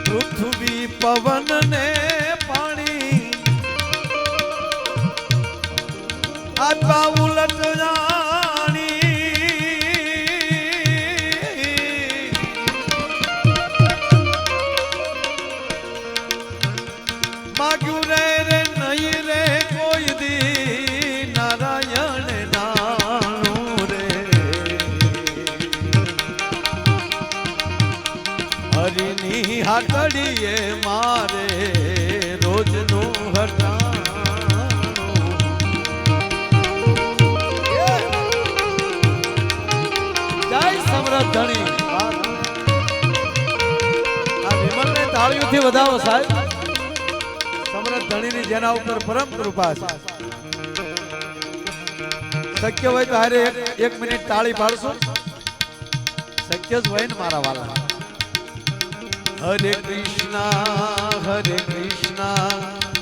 પૃથ્વી પવન ને પાણી આત્મા ઉલટ જાણી, માગ્યું રે રે નહીં રે કોઈ દી નારાયણ નાણું રે, હરિની હાટડીએ મારે રોજનું હટાણું. જય સમૃદ્ધ ધણી. આ વિમલને તાળીઓથી વધાવો સાહેબ. સમૃદ્ધ ધણીની જેના ઉપર પરમ કૃપા છે. શક્ય હોય તો હારે એક મિનિટ તાળી પાડશો. શક્ય જ હોય ને મારા વાલા. હરે કૃષ્ણ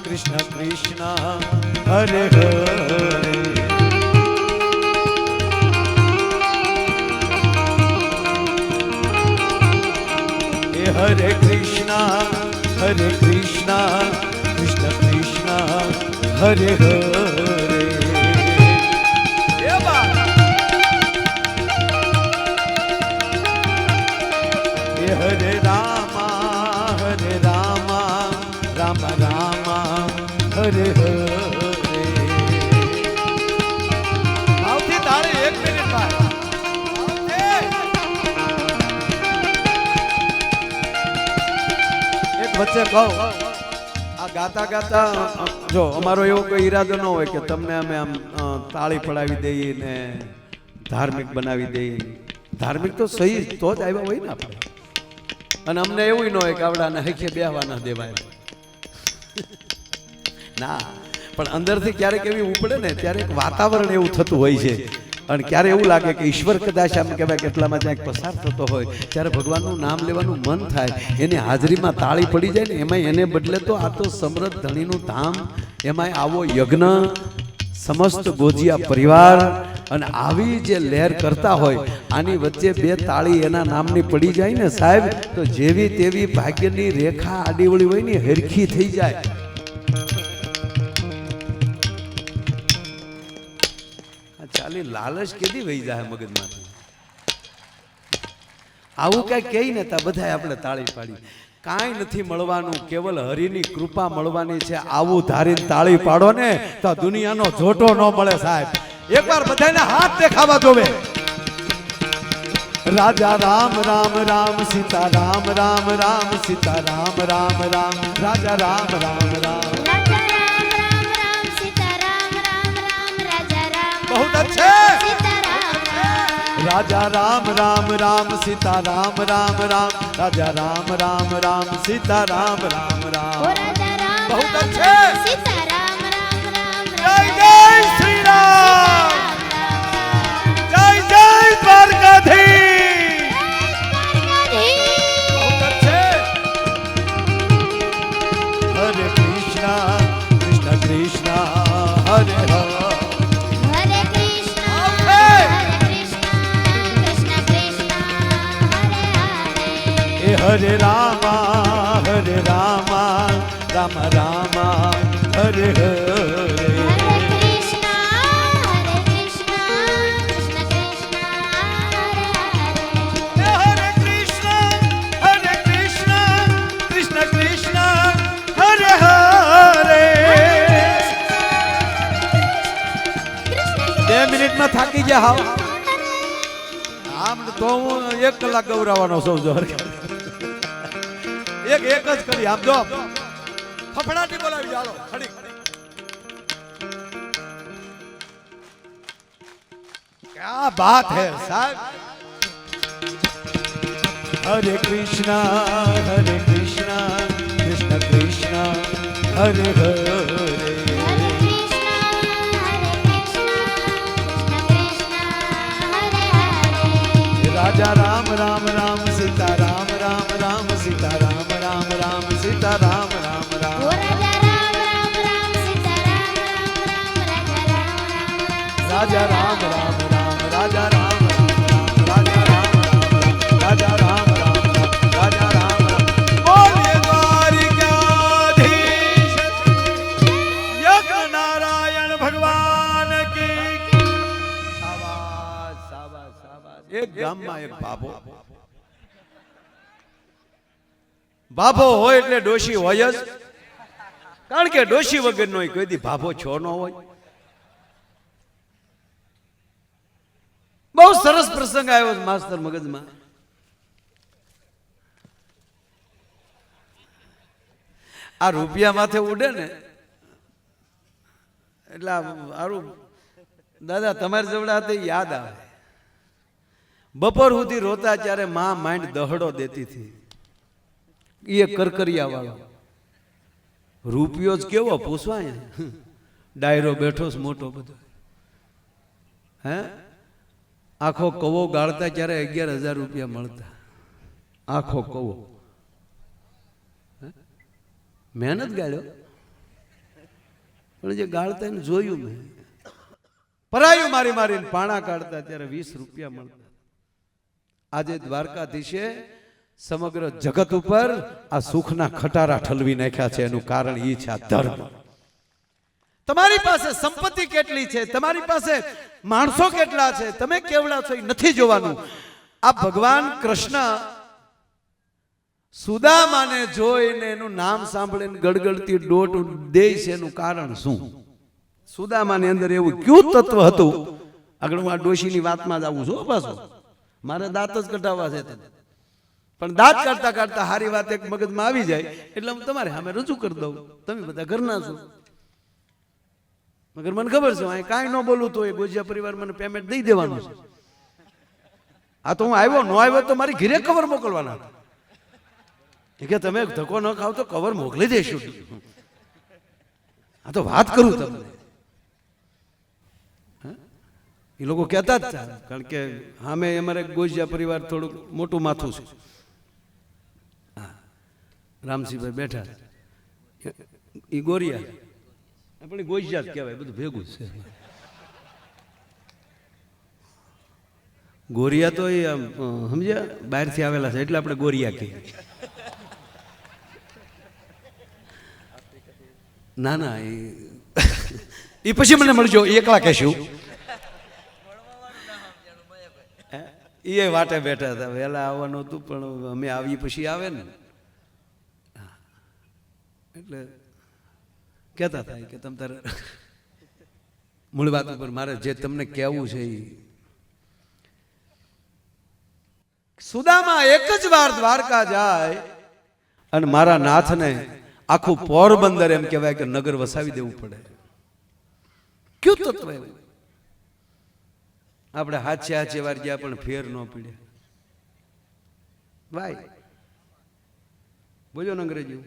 કૃષ્ણ કૃષ્ણ હરે હરે, એ હરે કૃષ્ણ કૃષ્ણ કૃષ્ણ હરે હરે. એ હરે રામા રામ રામ હરે હરે. આવતી તાળી એક મિનિટ બાદ એક વચ્ચે કહું, આ ગાતા ગાતા જો અમારો એવો કોઈ ઈરાદો ન હોય કે તમને અમે આમ તાળી પડાવી દઈએ ને ધાર્મિક બનાવી દઈએ. ધાર્મિક તો સહી તો જ આવ્યા હોય ને આપણે. અને અમને એવું ન હોય કે આવડાને હખે બેહવા ના દેવાય ના, પણ અંદરથી ક્યારેક એવી ઉપડે ને ત્યારે એક વાતાવરણ એવું થતું હોય છે. અને ક્યારે એવું લાગે કે ઈશ્વર કદાચ આમ કહેવાય કેટલામાં જ્યાં પસાર થતો હોય ત્યારે ભગવાનનું નામ લેવાનું મન થાય, એની હાજરીમાં તાળી પડી જાય ને એમાં એને બદલે તો આ તો સમૃદ્ધ ધણીનું ધામ, એમાં આવો યજ્ઞ સમસ્ત ગોજિયા પરિવાર અને આવી જે લહેર કરતા હોય, આની વચ્ચે બે તાળી એના નામની પડી જાય ને સાહેબ, તો જેવી તેવી ભાગ્યની રેખા આડીવળી હોય ને હરખી થઈ જાય. ચાલી લાલચ કેદી વહી જાય મગજમાંથી. આવું કઈ કહી ને તા બધા આપણે તાળી પાડી. કાંઈ નથી મળવાનું, કેવલ હરિની કૃપા મળવાની છે. આવું ધારીને તાળી પાડો ને તો દુનિયાનો જોટો ન મળે સાહેબ. એકવાર બધાને હાથ દેખાવા જોવે. રાજા રામ રામ રામ સીતા રામ રામ રામ સીતા રામ રામ રામ રાજા રામ રામ રામ. बहुत अच्छे. राजा राम राम राम सीता राम राम राम राजा राम राम राम सीता राम राम राम. बहुत अच्छे. सीता राम राम राम જય શ્રી રામ, જય જય દ્વારકાધીશ. હરે કૃષ્ણ કૃષ્ણ કૃષ્ણ હરે હરે. હરે કૃષ્ણ હરે કૃષ્ણ કૃષ્ણ કૃષ્ણ હરે હરે. એ હરે રામા રામ રામા હરે હરે. હરે કૃષ્ણ કૃષ્ણ કૃષ્ણ હરે હરે. હરે કૃષ્ણ કૃષ્ણ કૃષ્ણ હરે હરે. 2 મિનિટમાં થાકી ગયા હાવ. આમ તો હું 1 કલાક ગૌરાવાનો સૌ જો એક જ કરી આમ જો ફફડાટી બોલાવી ચાલો ખડી. क्या बात है साहब. हरे कृष्ण कृष्ण कृष्ण हरे हरे. હરે કૃષ્ણ કૃષ્ણ હરે હરે. राजा राम राम राम सीता राम राम राम सीता राम राम राम सीता राम राम राम. ઓ રાજા રામ રામ રામ સીતા રામ રામ રામ રાજા રામ રામ રામ राजा राम राम राजा राम राम बोलिए द्वारिकाधीश यज्ञ नारायण भगवान की. शाबाश शाबाश शाबाश. एक ગામમાં એક ભાભો હોય એટલે ડોશી હોય જ, કારણ કે ડોશી વગરનો કોઈ દી ભાભો છો ન હોય. બહુ સરસ પ્રસંગ આવ્યો છે માસ્તર મગજમાં. આ રૂપિયા માથે ઉડે ને એટલે આરું દાદા તમારી જોડે તે યાદ આવે. બપોર સુધી રોતા ત્યારે માં માંડ દહડો દેતી હતી. એ કરકરિયા વાળો રૂપિયો જ કેવો પૂછવા અહીંયા. ડાયરો બેઠો છે મોટો બધો. હે આખો કવો ગાળતા ત્યારે 11,000 રૂપિયા મળતા. આખો કવો મહેનત ગાળ્યો પણ જે ગાળતા એને જોયું મેં. પરાયું મારી મારીને પાણા કાઢતા ત્યારે 20 રૂપિયા મળતા. આજે દ્વારકાધીશે સમગ્ર જગત ઉપર આ સુખના ખટારા ઠલવી નાખ્યા છે. એનું કારણ એ છે આ ધર્મ. તમારી પાસે સંપત્તિ કેટલી છે, તમારી પાસે માણસો કેટલા છે, તમે કેવડા છો એ નથી જોવાનું. આ ભગવાન કૃષ્ણ સુદામાને જોઈને એનું નામ સાંભળીને ગડગડતી દોટ દે છે. એનું કારણ શું? સુદામાની અંદર એવું કયું તત્વ હતું? આગળ હું આ ડોશીની વાતમાં જ આવું છું પાછો. મારે દાંત જ કઢાવવા છે પણ દાંત કાઢતા કાઢતા હારી વાત એક મગજમાં આવી જાય એટલે હું તમારે સામે રજૂ કરી દઉં. તમે બધા ઘરના છો મગર મને ખબર છે અહીં કાંઈ ન બોલું તો એ ગોજિયા પરિવાર મને પેમેન્ટ દઈ દેવાનું છે. આ તો હું આવ્યો ન આવ્યો તો મારી ઘરે કવર મોકલવાના હતા. કે તમે ધક્કો ન ખાવ તો કવર મોકલી દઈશું. આ તો વાત કરું તમને. એ લોકો કહેતા જ હતા કારણ કે સામે અમારે ગોજિયા પરિવાર થોડુંક મોટું માથું છે. રામસિંહભાઈ બેઠા એ ગોરિયા આપણે ગોજિયા જ કહેવાય, બધું ભેગું છે. ગોરિયા તો એ સમજ્યા બહારથી આવેલા છે એટલે આપણે ગોરિયા કહીએ. ના ના એ પછી મને મળજો, એકલા કહેશું. એ વાટે બેઠા હતા, વહેલા આવવાનું હતું પણ અમે આવી પછી આવે ને એટલે કહેતા થાય કે તમ તારે મૂળ વાત ઉપર મારે જે તમને કહેવું છે એ સુદામા એક જ વાર દ્વારકા જાય અને મારા નાથને આખું પોરબંદર એમ કહેવાય કે નગર વસાવી દેવું પડે. કયું તત્વ એવું? આપણે હાચે વાર ગયા પણ ફેર ન પીડે. ભાઈ બોલો ને અંગ્રેજી.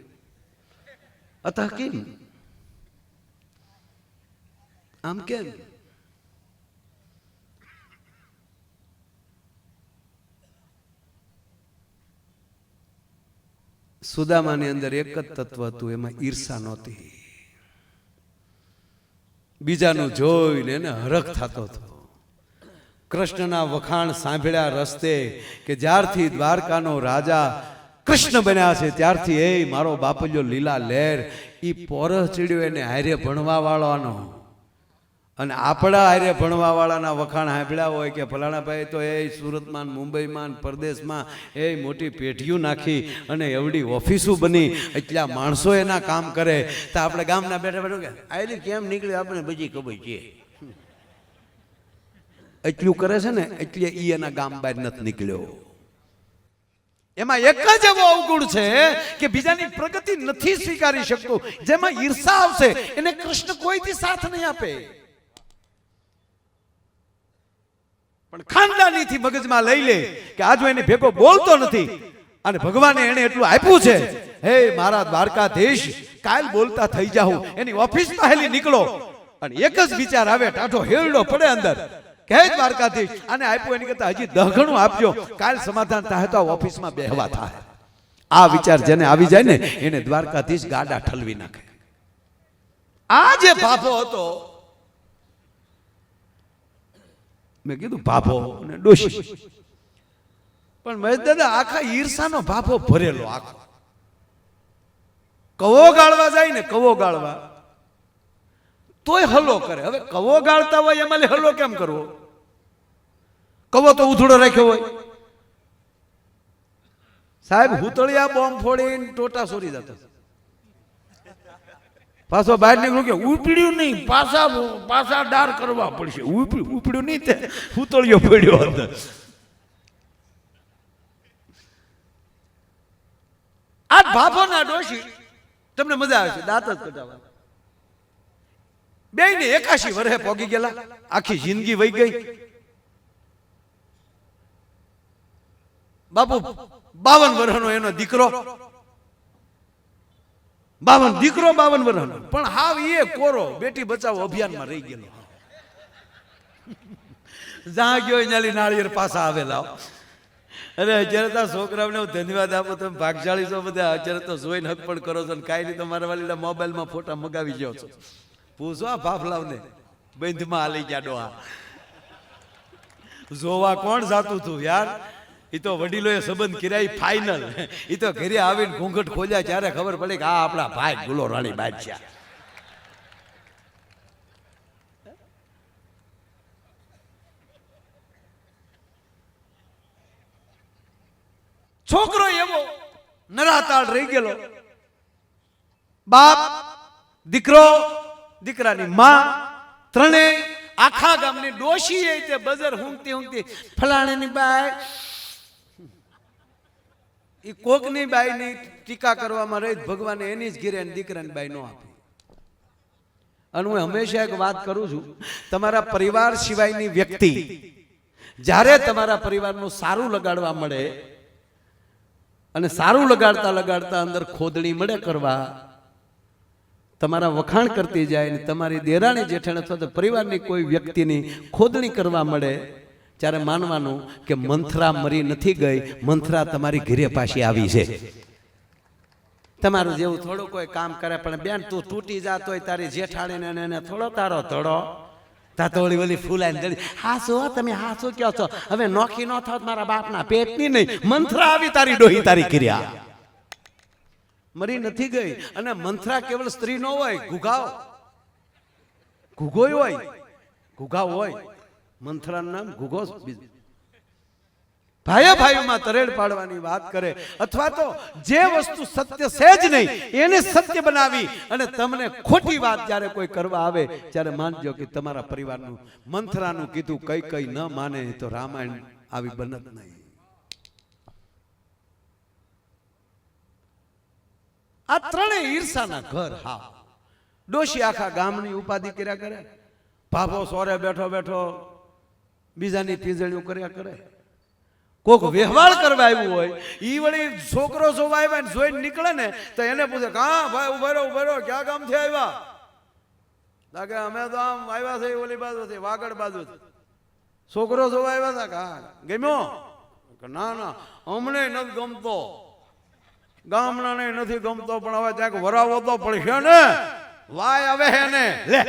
અતઃ કેમ આમ કેમ? સુદામાની અંદર એક જ તત્વ હતું, એમાં ઈર્ષા નહોતી. બીજાનું જોઈને એને હરખ થતો હતો. કૃષ્ણના વખાણ સાંભળ્યા રસ્તે કે જ્યારથી દ્વારકાનો રાજા કૃષ્ણ બન્યા છે ત્યારથી એ મારો બાપલ્યો લીલા લહેર ઈ પોરહ ચડ્યો એને હારે ભણવા વાળાનો. અને આપણા હારે ભણવા વાળાના વખાણ સાંભળ્યા હોય કે ફલાણા ભાઈ તો એ સુરતમાં મુંબઈમાં પરદેશમાં એ મોટી પેઢીઓ નાખી અને એવડી ઓફિસો બની, એટલા માણસો એના કામ કરે, તો આપણે ગામના બેઠા બેઠા કે આયલી કેમ નીકળ્યું આપણે બજી ખબર છે. એટલું કરે છે ને એટલે ઈ એના ગામ બહાર નથી નીકળ્યો. એમાં એક જ એવો અવગુણ છે કે બીજાની પ્રગતિ નથી સ્વીકારી શકતો. જેમાં ઈર્ષા આવશે એને કૃષ્ણ કોઈથી સાથ નહીં આપે. પણ ખાનદાનીથી મગજમાં લઈ લે કે આજ હું એને ભેગો બોલતો નથી અને ભગવાને એને એટલું આપ્યું છે, હે મારા દ્વારકાધીશ કાલ બોલતા થઈ જાઉં, એની ઓફિસ પહેલી નીકળો અને એક જ વિચાર આવે, ટાઢો હેરડો પડે અંદર કે હે દ્વારકાધીશ આને આપ્યું એની કરતા હજી 10 ગણું આપજો, કાલ સમાધાન થાય તો ઓફિસમાં બેહવા થાય. આ વિચાર જેને આવી જાય ને એને દ્વારકાધીશ ગાડા ઠલવી નાખે. આ જે ભાભો હતો, મેં કીધું ભાભો અને ડોશી, પણ મહેશ દાદા આખા ઈર્ષાનો ભાભો ભરેલો આખો. કવો ગાળવા જાય ને, કવો ગાળવા તોય હલ્લો કરે. હવે કવો ગાળતા હોય એમાં હલ્લો કેમ કરવો? કવો તો ઉથડો રાખ્યો હોય. સાહેબ હુતળિયા બોમ્બ ફોડીને ટોટા સોરી જતો, પાછો બહાર નીકળ્યું કે ઉપડ્યું નહીં, પાછા ડાર કરવા પડશે. ઉપડ્યું નહીં તે હુતળિયો પડ્યો અંદર. આ ભાભો ના ડોશી તમને મજા આવે છે દાંત જ કટાવવા. બેયને 81 વર્ષે પોગી ગયેલા, આખી જિંદગી વહી ગઈ. બાપુ 52 વર્ષનો એનો દીકરો, 52 વર્ષનો, પણ હાવ એ કોરો બેટી બચાવો અભિયાનમાં રહી ગયેલો. જ્યાં ગયો ત્યાંથી નાળિયેર પાછા આવેલા. અરે અત્યારે તો છોકરાઓને હું ધન્યવાદ આપું, તમે ભાગશાળી છો બધા. અત્યારે તો જોઈને હક પણ કરો છો ને કાંઈ નહીં, તમારા વાલીના મોબાઈલમાં ફોટા મગાવી ગયો છો. પૂછો આ ફાફલાવને બંધમાં હાલી ગયા ડોહા. જોવા કોણ જાતું હતું યાર? એ તો વડીલોએ સંબંધ કર્યા ફાઇનલ. એ તો ઘરે આવીને ઘૂંઘટ ખોલ્યા ત્યારે ખબર પડી કે આ આપણા ભાઈ ગુલો રાણી બાદશાહ. છોકરો એવો નરાતાળ રહી ગયેલો. બાપ, દીકરો, દીકરાની માં, ત્રણેય આખા ગામની ડોશી એ તે બજાર હુંકતી હુંકતી ફલાણીની બાઈ, એ કોકની બાઈની ટીકા કરવામાં રહી. ભગવાને એની જ ઘેરે દીકરાની બાઈ નો આપી. અને હું હંમેશા એક વાત કરું છું, તમારા પરિવાર સિવાયની વ્યક્તિ જ્યારે તમારા પરિવારનું સારું લગાડવા મળે અને સારું લગાડતા લગાડતા અંદર ખોદણી મળે કરવા, તમારા વખાણ કરતી જાય ને તમારી દેરાણી જેઠાણી અથવા તો પરિવારની કોઈ વ્યક્તિની ખોદણી કરવા મળે ત્યારે માનવાનું કે મંથરા મરી નથી ગઈ, મંથરા તમારી ઘરે પાછી આવી છે. તમારું જેવું થોડું કોઈ કામ કરે પણ બેન તું તૂટી જાતો હોય તારી જેઠાણીને એને થોડો તારો ધડો તાતોળી ઓલી ફૂલાઈને દડી હાસો તમે હાસો કહો છો. હવે નોખી ન થાવ મારા બાપના પેટની નહીં, મંથરા આવી તારી ડોહી તારી ક્રિયા મરી નથી ગઈ. અને મંથરા કેવળ સ્ત્રી નો હોય, ઘુઘોય હોય, ઘુઘાવ હોય. મંથરાનું નામ ઘુઘો. ભાઈઓ ભાઈઓમાં તરેડ પાડવાની વાત કરે અથવા તો જે વસ્તુ સત્ય છે જ નહીં એને સત્ય બનાવી અને તમને ખોટી વાત જ્યારે કોઈ કરવા આવે ત્યારે માનજો કે તમારા પરિવારનું મંથરાનું કીધું કઈ કઈ ન માને તો રામાયણ આવી બનત નહીં. આ ત્રણેય ઈર્ષાના ઘર. હા, ડોશી આખા ગામની ઉપાધિ કર્યા કરે, ભાભો સોરે બેઠો બેઠો બીજાની પીંજણીઓ કર્યા કરે. કોક વ્યવહાર કરવા આવ્યું હોય ઈ વળી છોકરો જોવા આવ્યા ને જોઈને નીકળે ને તો એને પૂછે હા ભાઈ ઉભા રહો ક્યાં ગામથી આવ્યા? કે અમે તો આમ આવ્યા છે ઓલી બાજુથી વાગડ બાજુથી છોકરો જોવા આવ્યા હતા કા ગમ્યો કે ના ના અમને નથી ગમતો ગામડાને નથી ગમતો પણ હવે ક્યાંક વરાવો તો પડશે ને વાય આવે હે ને લે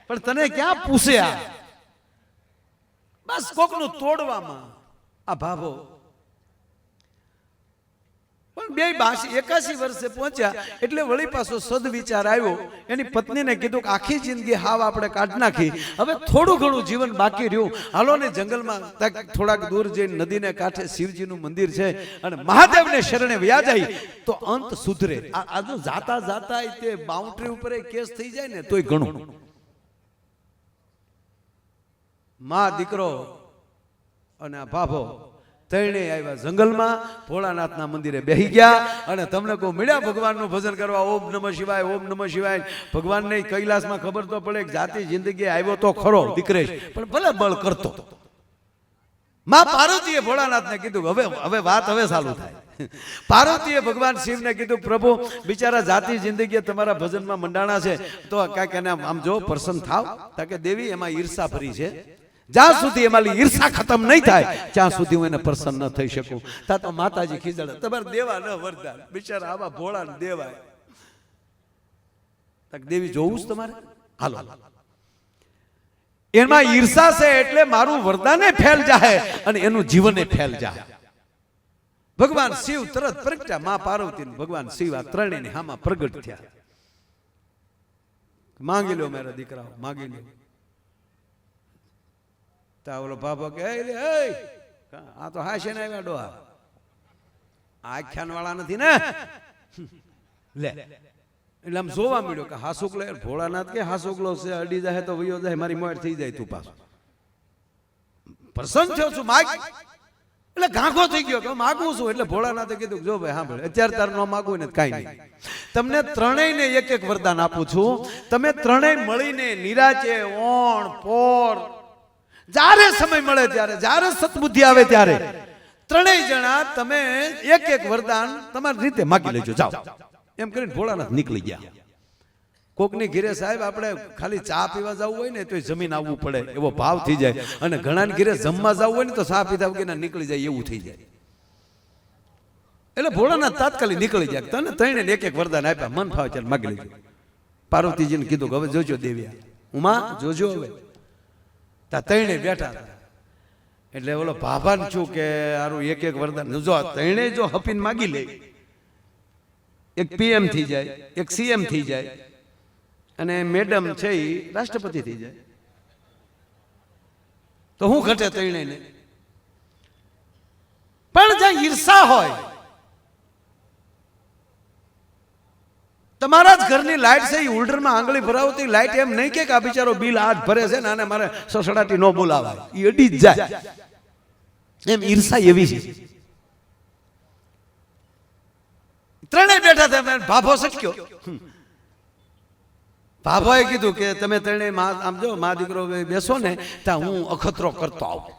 પણ તને ક્યાં પૂછ્યા બસ કોકનું તોડવામાં આ ભાભો પણ બે 81 વર્ષે પહોંચ્યા એટલે વળી પાછો સદવિચાર આવ્યો એની પત્નીને કીધું કે આખી જિંદગી હાવ આપણે કાઢ નાખી હવે થોડું ઘણું જીવન બાકી રહ્યું હાલો ને જંગલમાં થોડાક દૂર જઈને નદીને કાંઠે શિવજીનું મંદિર છે અને મહાદેવને શરણે વ્યા જાય તો અંત સુધરે આ જો જાતા જાતા તે બાઉન્ડ્રી ઉપર કેસ થઈ જાય ને તોય ઘણું માં દીકરો અને આ ભાભો ત્રણે આવ્યા જંગલમાં ભોળાનાથના મંદિરે બેહી ગયા અને તમને કહું મળ્યા ભગવાનનું ભજન કરવા ઓમ નમઃ શિવાય ઓમ નમઃ શિવાય ભગવાનને કૈલાસમાં ખબર તો પડે કે જાતિ જિંદગી આવ્યો તો ખરો દીકરેશ પણ ભલે બળ કરતો માં પાર્વતીએ ભોળાનાથને કીધું હવે વાત ચાલુ થાય પાર્વતીએ ભગવાન શિવને કીધું પ્રભુ બિચારા જાતિ જિંદગી તમારા ભજનમાં મંડાણા છે તો કાંઈક એને આમ જો પ્રસન્ન થાવ તાકે દેવી એમાં ઈર્ષા ભરી છે જ્યાં સુધી એમાં ઈર્ષા ખતમ નહીં થાય ત્યાં સુધી હું એને પ્રસન્ન ન થઈ શકું તા તો માતાજી ખીજડે તમારે દેવા ન વરદાન બિચારા આવા ભોળા ને દેવાય દેવી જોવું જ તમારે હાલો એમાં ઈર્ષા છે એટલે મારું વરદાને ફેલ જાય અને એનું જીવને ફેલ જાય ભગવાન શિવ તરત પ્રગટ્યા માં પાર્વતી ભગવાન શિવ આ ત્રણેયની હામાં પ્રગટ થયા માંગી લો મારા દીકરાઓ માંગી લો ઓલો બાબા કે આ તો હાશે ને આવ્યા ડોહા આખ્યાન વાળા નથી ને લે એટલે આમ જોવા મળ્યો કે હાસુકલો ભોળાનાથ કે હાસુકલો છે અડી જાય તો વયો જાય મારી મોર થઈ જાય તું પાછો પ્રસન્ન થયો છું માગ એટલે ઘાંઘો થઈ ગયો કે માગું છું એટલે ભોળાનાથે કીધું જો ભાઈ સાંભળ અત્યારે તાર ન માગવું ને કાંઈ નહીં તમને ત્રણેયને એક એક વરદાન આપું છું તમે ત્રણેય મળીને નિરાચે ઓણ પોર જ્યારે સમય મળે ત્યારે જ્યારે સત્બુદ્ધિ આવે ત્યારે ત્રણેય જણા તમે એક એક વરદાન તમારી રીતે માગી લેજો જાઓ એમ કરીને ભોળાનાથ નીકળી ગયા કોકની ઘીરે સાહેબ આપણે ખાલી ચા પીવા જવું હોય ને તો જમીન આવવું પડે એવો ભાવ થઈ જાય અને ઘણા ઘીરે જમવા જવું હોય ને તો ચા પીધા વગર નીકળી જાય એવું થઈ જાય એટલે ભોળાનાથ તાત્કાલિક નીકળી જાય તને ત્રણે એક એક વરદાન આપ્યા મન ફાવે ત્યારે માગી લેજો પાર્વતીજીને કીધું કે હવે જોજો દેવ્યા ઉમા જોજો હવે ત્રણે બેઠા એટલે ઓલો ભાભાન છું કે આરું એક એક વરદાન જો ત્રણે જો હપીને માગી લે એક પીએમ થઈ જાય એક સીએમ થઈ જાય અને મેડમ છે એ રાષ્ટ્રપતિ થઈ જાય તો હું ઘટે ત્રણેયને પણ જ્યાં ઈર્ષા હોય તમારા જ ઘરની લાઈટ છે એ હોલ્ડરમાં આંગળી ભરાવતી લાઈટ એમ નહીં કે આ બિચારો બિલ આજ ભરે છે ને આને મારે સસડાટી ન બોલાવાય એ અડી જ જાય એમ ઈર્ષા એવી છે ત્રણેય બેઠા હતા ભાભો સટક્યો ભાભાએ કીધું કે તમે ત્રણેય આમ જો મા દીકરો બેસો ને ત્યાં હું અખતરો કરતો આવું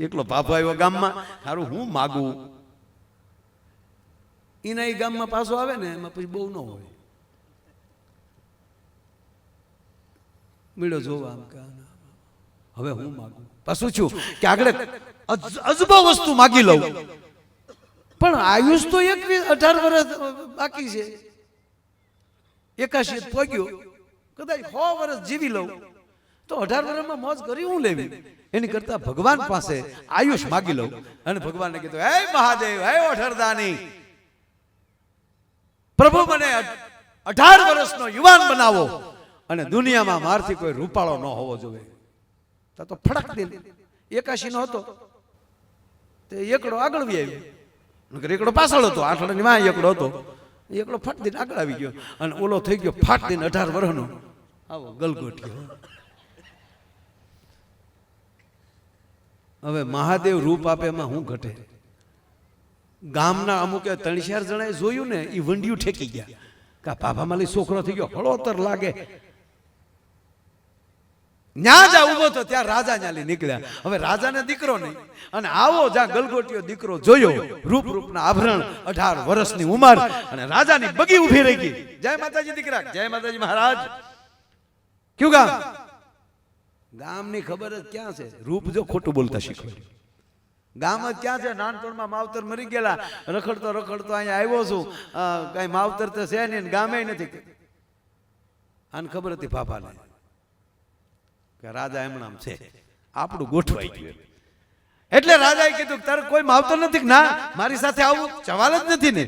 એકલો ભાભો આવ્યો ગામમાં સારું હું માગું એના એ ગામમાં પાછો આવે ને એમાં પછી બહુ ન હોય મીડો જોવા આમ કે હવે હું માગું પાછું છું કે આગળ અજબા વસ્તુ માગી લઉં પણ આયુષ તો 18 વર્ષ બાકી છે 81 પહોંચ્યો કદાચ 100 વર્ષ જીવી લઉં તો 18 વર્ષમાં મોજ કરી હું લેવી એની કરતા ભગવાન પાસે આયુષ માગી લઉં અને ભગવાનને કીધું હે મહાદેવ હે ઓઠરદાની પ્રભુ મને 18 વર્ષનો યુવાન બનાવો અને દુનિયામાં મારથી કોઈ રૂપાળો ન હોવો જોઈએ તો ફડક દે 81 નો હતો તે એકડો આગળ વી આવ્યો એકડો પાછળ હતો આઠડાની માં એકડો હતો એકડો ફટ દઈને આગળ આવી ગયો અને ઓલો થઈ ગયો ફાટ દઈને 18 વર્ષનો આવો ગલગોટિયો હવે મહાદેવ રૂપ આપે એમાં હું ઘટે ગામના અમુકે 3-4 જણાએ જોયું ને એ વંડિયું ઠેકી ગયા કા બાબામાં લઈ છોકરો થઈ ગયો હળોતર લાગે ન્યા જા ઉભો તો ત્યાં રાજા ન્યા લઈ નીકળ્યા હવે રાજાને દીકરો નહીં અને આવો જ્યાં ગલગોટિયો દીકરો જોયો રૂપના આભરણ 18 વર્ષની ઉંમર અને રાજાની બગી ઊભી રહી ગઈ જય માતાજી દીકરા જય માતાજી મહારાજ કયું ગામ? ગામની ખબર જ ક્યાં છે? રૂપ જો ખોટું બોલતા શીખવાડ્યું. ગામ જ ક્યાં છે? નાનપણમાં માવતર મરી ગયેલા, રખડતો રખડતો અહીંયા આવ્યો છું, કઈ માવતર તો છે નહીં, ગામે નથી. આને ખબર હતી ફાફાને કે રાજા એમણામ છે, આપણું ગોઠવાઈ ગયું. એટલે રાજાએ કીધું તારે કોઈ માવતર નથી? ના, મારી સાથે આવું સવાલ જ નથી ને.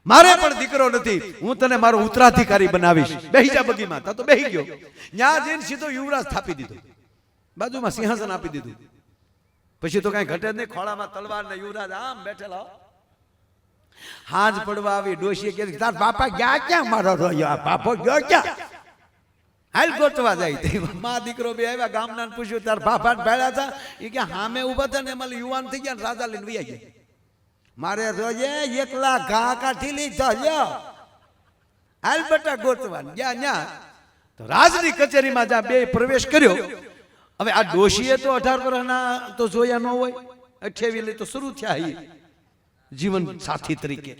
મારે પણ દીકરો નથી, હું તને મારો ઉત્તરાધિકારી બનાવીશ. બેહી જા બગીમાં. તો બેહી ગયો. ન્યા જઈને સીધો યુવરાજ સ્થાપી દીધો, બાજુમાં સિંહાસન આપી દીધું. પછી તો કઈ ઘટે જ નહીં. ખોળામાં તલવાર ને યુવરાજ આમ બેઠેલા. હાજ પડવા આવી. ડોશીએ કીધું તાર બાપા ગયા ક્યાં? મારો રોયો બાપો ગયો ક્યાં? હાલ ગોતવા જાય. માં દીકરો બે આવ્યા. ગામના પૂછ્યું તાર બાપા ભેળા હતા? એ કે હામે ઉભા હતા ને એમાં યુવાન થઈ ગયા, રાજા લઈને વહી ગયા. મારે રોજે એકલા ઘા કાઠી લીધા. હાલ બટા ગોતવા ગયા. ન્યા તો રાજની કચેરીમાં જ્યાં બે પ્રવેશ કર્યો. હવે આ ડોશીએ તો 18 વર્ષના તો જોયા ન હોય. 28 તો શરૂ થયા જીવન સાથી તરીકે.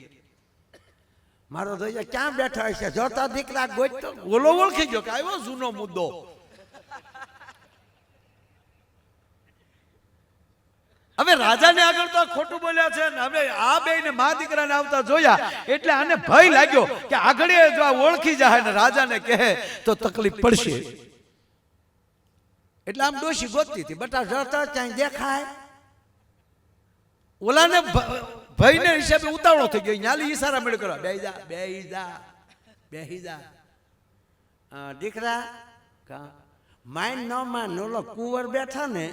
મારો ધોયા ક્યાં બેઠા છે? જોતા દીકરા ગોતતો ઓલો ઓળખી ગયો કે આવ્યો જૂનો મુદ્દો. હવે રાજાને આગળ તો ખોટું બોલ્યા છે ને હવે આ બેયને મા દીકરાને આવતા જોયા એટલે આને ભય લાગ્યો કે આગળ જો આ ઓળખી જાય ને રાજાને કહે તો તકલીફ પડશે. એટલે આમ ડોશી ગોતતી હતી. બટા જોતા ક્યાંય દેખાય? ઓલાને ભયને હિસાબે ઉતાવળો થઈ ગયો. ન્યાલી ઈશારા મેળ કરવા બેહી જા બેહી જા બેહી જા. દીકરા માઇન ન માન ઓલો કુંવર બેઠા ને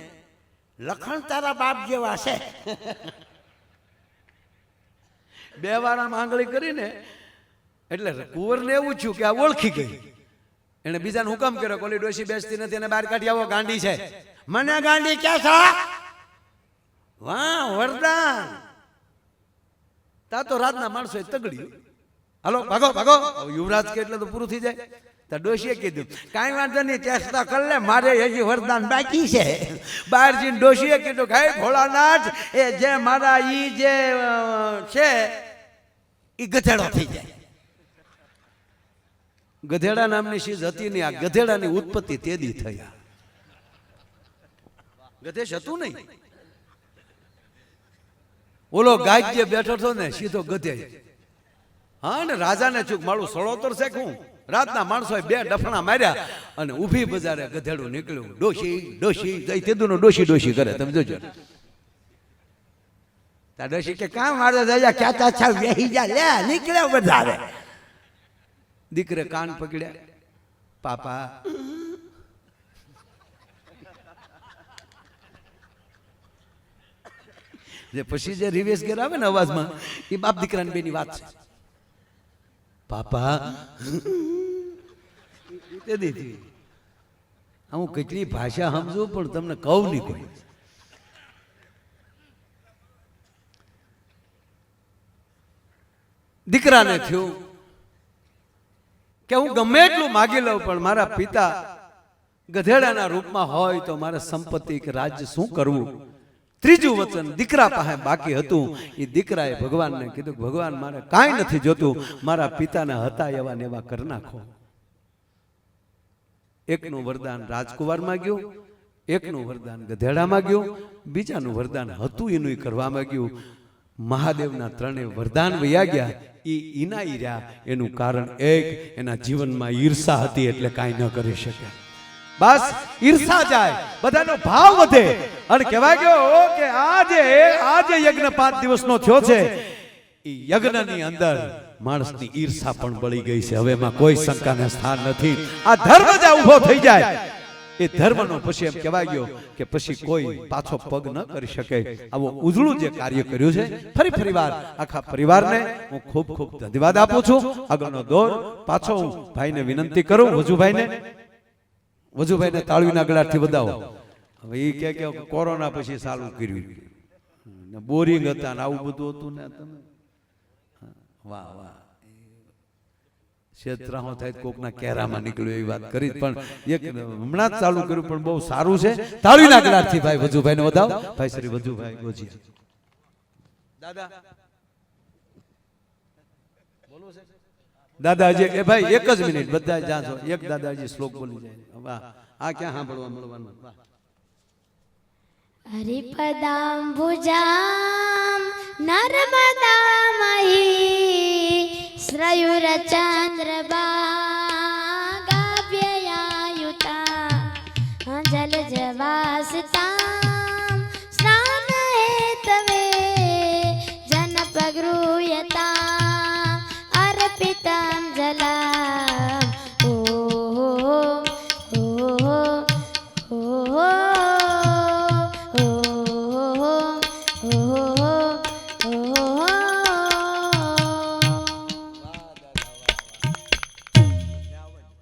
લખણ તારા બાપ જેવા છે. બે વાર આમ આંગળી કરીને એટલે કુંવરને એવું થયું કે આ ઓળખી ગઈ. એને બીજાને હુકમ કર્યો કોલી ડોશી બેસતી નથી એને બહાર કાઢી આવો, ગાંડી છે. મને ગાંડી ક્યાં છે? વાહ વરદાન. તા તો રાતના માણસો તગડ્યું. હાલો ભાગો ભાગો. યુવરાજ કે એટલે તો પૂરું થઈ જાય. તો ડોશીએ કીધું કાંઈ વાંધો નહીં, ચેષ્ટા કર લે, મારે હજી વરદાન બાકી છે. બહાર જઈને ડોશીએ કીધું કે ભોળાનાથ એ જે મારા ઈ જે છે એ ગધેડો થઈ જાય. ગધેડા નામની ચીજ હતી નહીં. આ ગધેડાની ઉત્પત્તિ તેદી થયા. ગધેશ હતું નહીં. ઓલો ગાય જે બેઠો હતો ને સીધો ગધે. હા ને રાજાને ચૂક મારું સળોતર શેખું. રાતના માણસોએ બે ડફણા માર્યા અને ઊભી બજારે ગધેડું નીકળ્યું. ડોશી ડોશી તેદુનો ડોશી ડોશી કરે. તમે જોજો. તા ડોશી કે કામ મારો દાદા ક્યાં છા વેહી જા લે નીકળ્યા બજારે. દીકરે કાન પકડ્યા. પાપા જે પછી જે રિવેશ ગેર આવે ને અવાજમાં એ બાપ દીકરાની બેની વાત છે. પાપા હું કેટલી ભાષા સમજુ પણ તમને કહું નહીં કોઈ. દીકરાને થયું કે હું ગમે એટલું માગી લઉં પણ મારા પિતા ગધેડાના રૂપમાં હોય તો મારે સંપત્તિ કે રાજ્ય શું કરવું? ત્રીજું વચન દીકરા પાસે બાકી હતું. એ દીકરાએ ભગવાનને કીધું ભગવાન મારે કાંઈ નથી જોતું, મારા પિતાને હતા એવા ને એવા કરી નાખો. એકનું વરદાન રાજકુમાર માંગ્યું, એકનું વરદાન ગધેડા માંગ્યું, બીજાનું વરદાન હતું એનું કરવા માંગ્યું. મહાદેવના ત્રણેય વરદાન વયા ગયા. એ ઈનાઈ રહ્યા. એનું કારણ એક એના જીવનમાં ઈર્ષા હતી એટલે કાંઈ ન કરી શકે. બસ ઈર્ષા જાય, બધાનો ભાવ વધે અને કહેવાય ગયો કે આજે યજ્ઞ 5 દિવસનો થયો છે. એ યજ્ઞની અંદર માણસની ઈર્ષા પણ બળી ગઈ છે. હવે એમાં કોઈ શંકાને સ્થાન નથી. આ ધર્મ જ ઊભો થઈ જાય એ ધર્મનો પછી એમ કહેવાય ગયો કે પછી કોઈ પાછો પગ ન કરી શકે. આવો ઉજળું જે કાર્ય કર્યું છે ફરીવાર આખા પરિવારને હું ખૂબ ખૂબ ધન્યવાદ આપું છું. આગળનો દોર પાછો હું ભાઈને વિનંતી કરું, વજુભાઈને તાળવીના ગળાથી વધાવો. હવે એ કે કોરોના પછી ચાલુ કર્યું, બોરિંગ હતા ને આવું બધું હતું ને. તમે વાહ વાહ, ક્ષેત્રાઓ થાય કોકના કેરામાં નીકળ્યું એવી વાત કરી, પણ એક હમણાં જ ચાલુ કર્યું પણ બહુ સારું છે. તાળવીના ગળાથી ભાઈ વજુભાઈને વધાવો. ભાઈ શ્રી વજુભાઈ ગોજીયા. દાદા બોલો છે. દાદાજી એ ભાઈ એક જ મિનિટ બધા જ્યાં છો એક દાદાજી શ્લોક બોલી જાય વાહ આ ક્યાં સાંભળવા મળવાનું વાહ હરિપદાંબુજામ નર્મદામહી શ્રયુરચંદ્રભાગાભ્યયાયુતા જલજવાસતામ સ્નાનહેતવે જનપગૃહ્યતામ અર્પિતમ જલા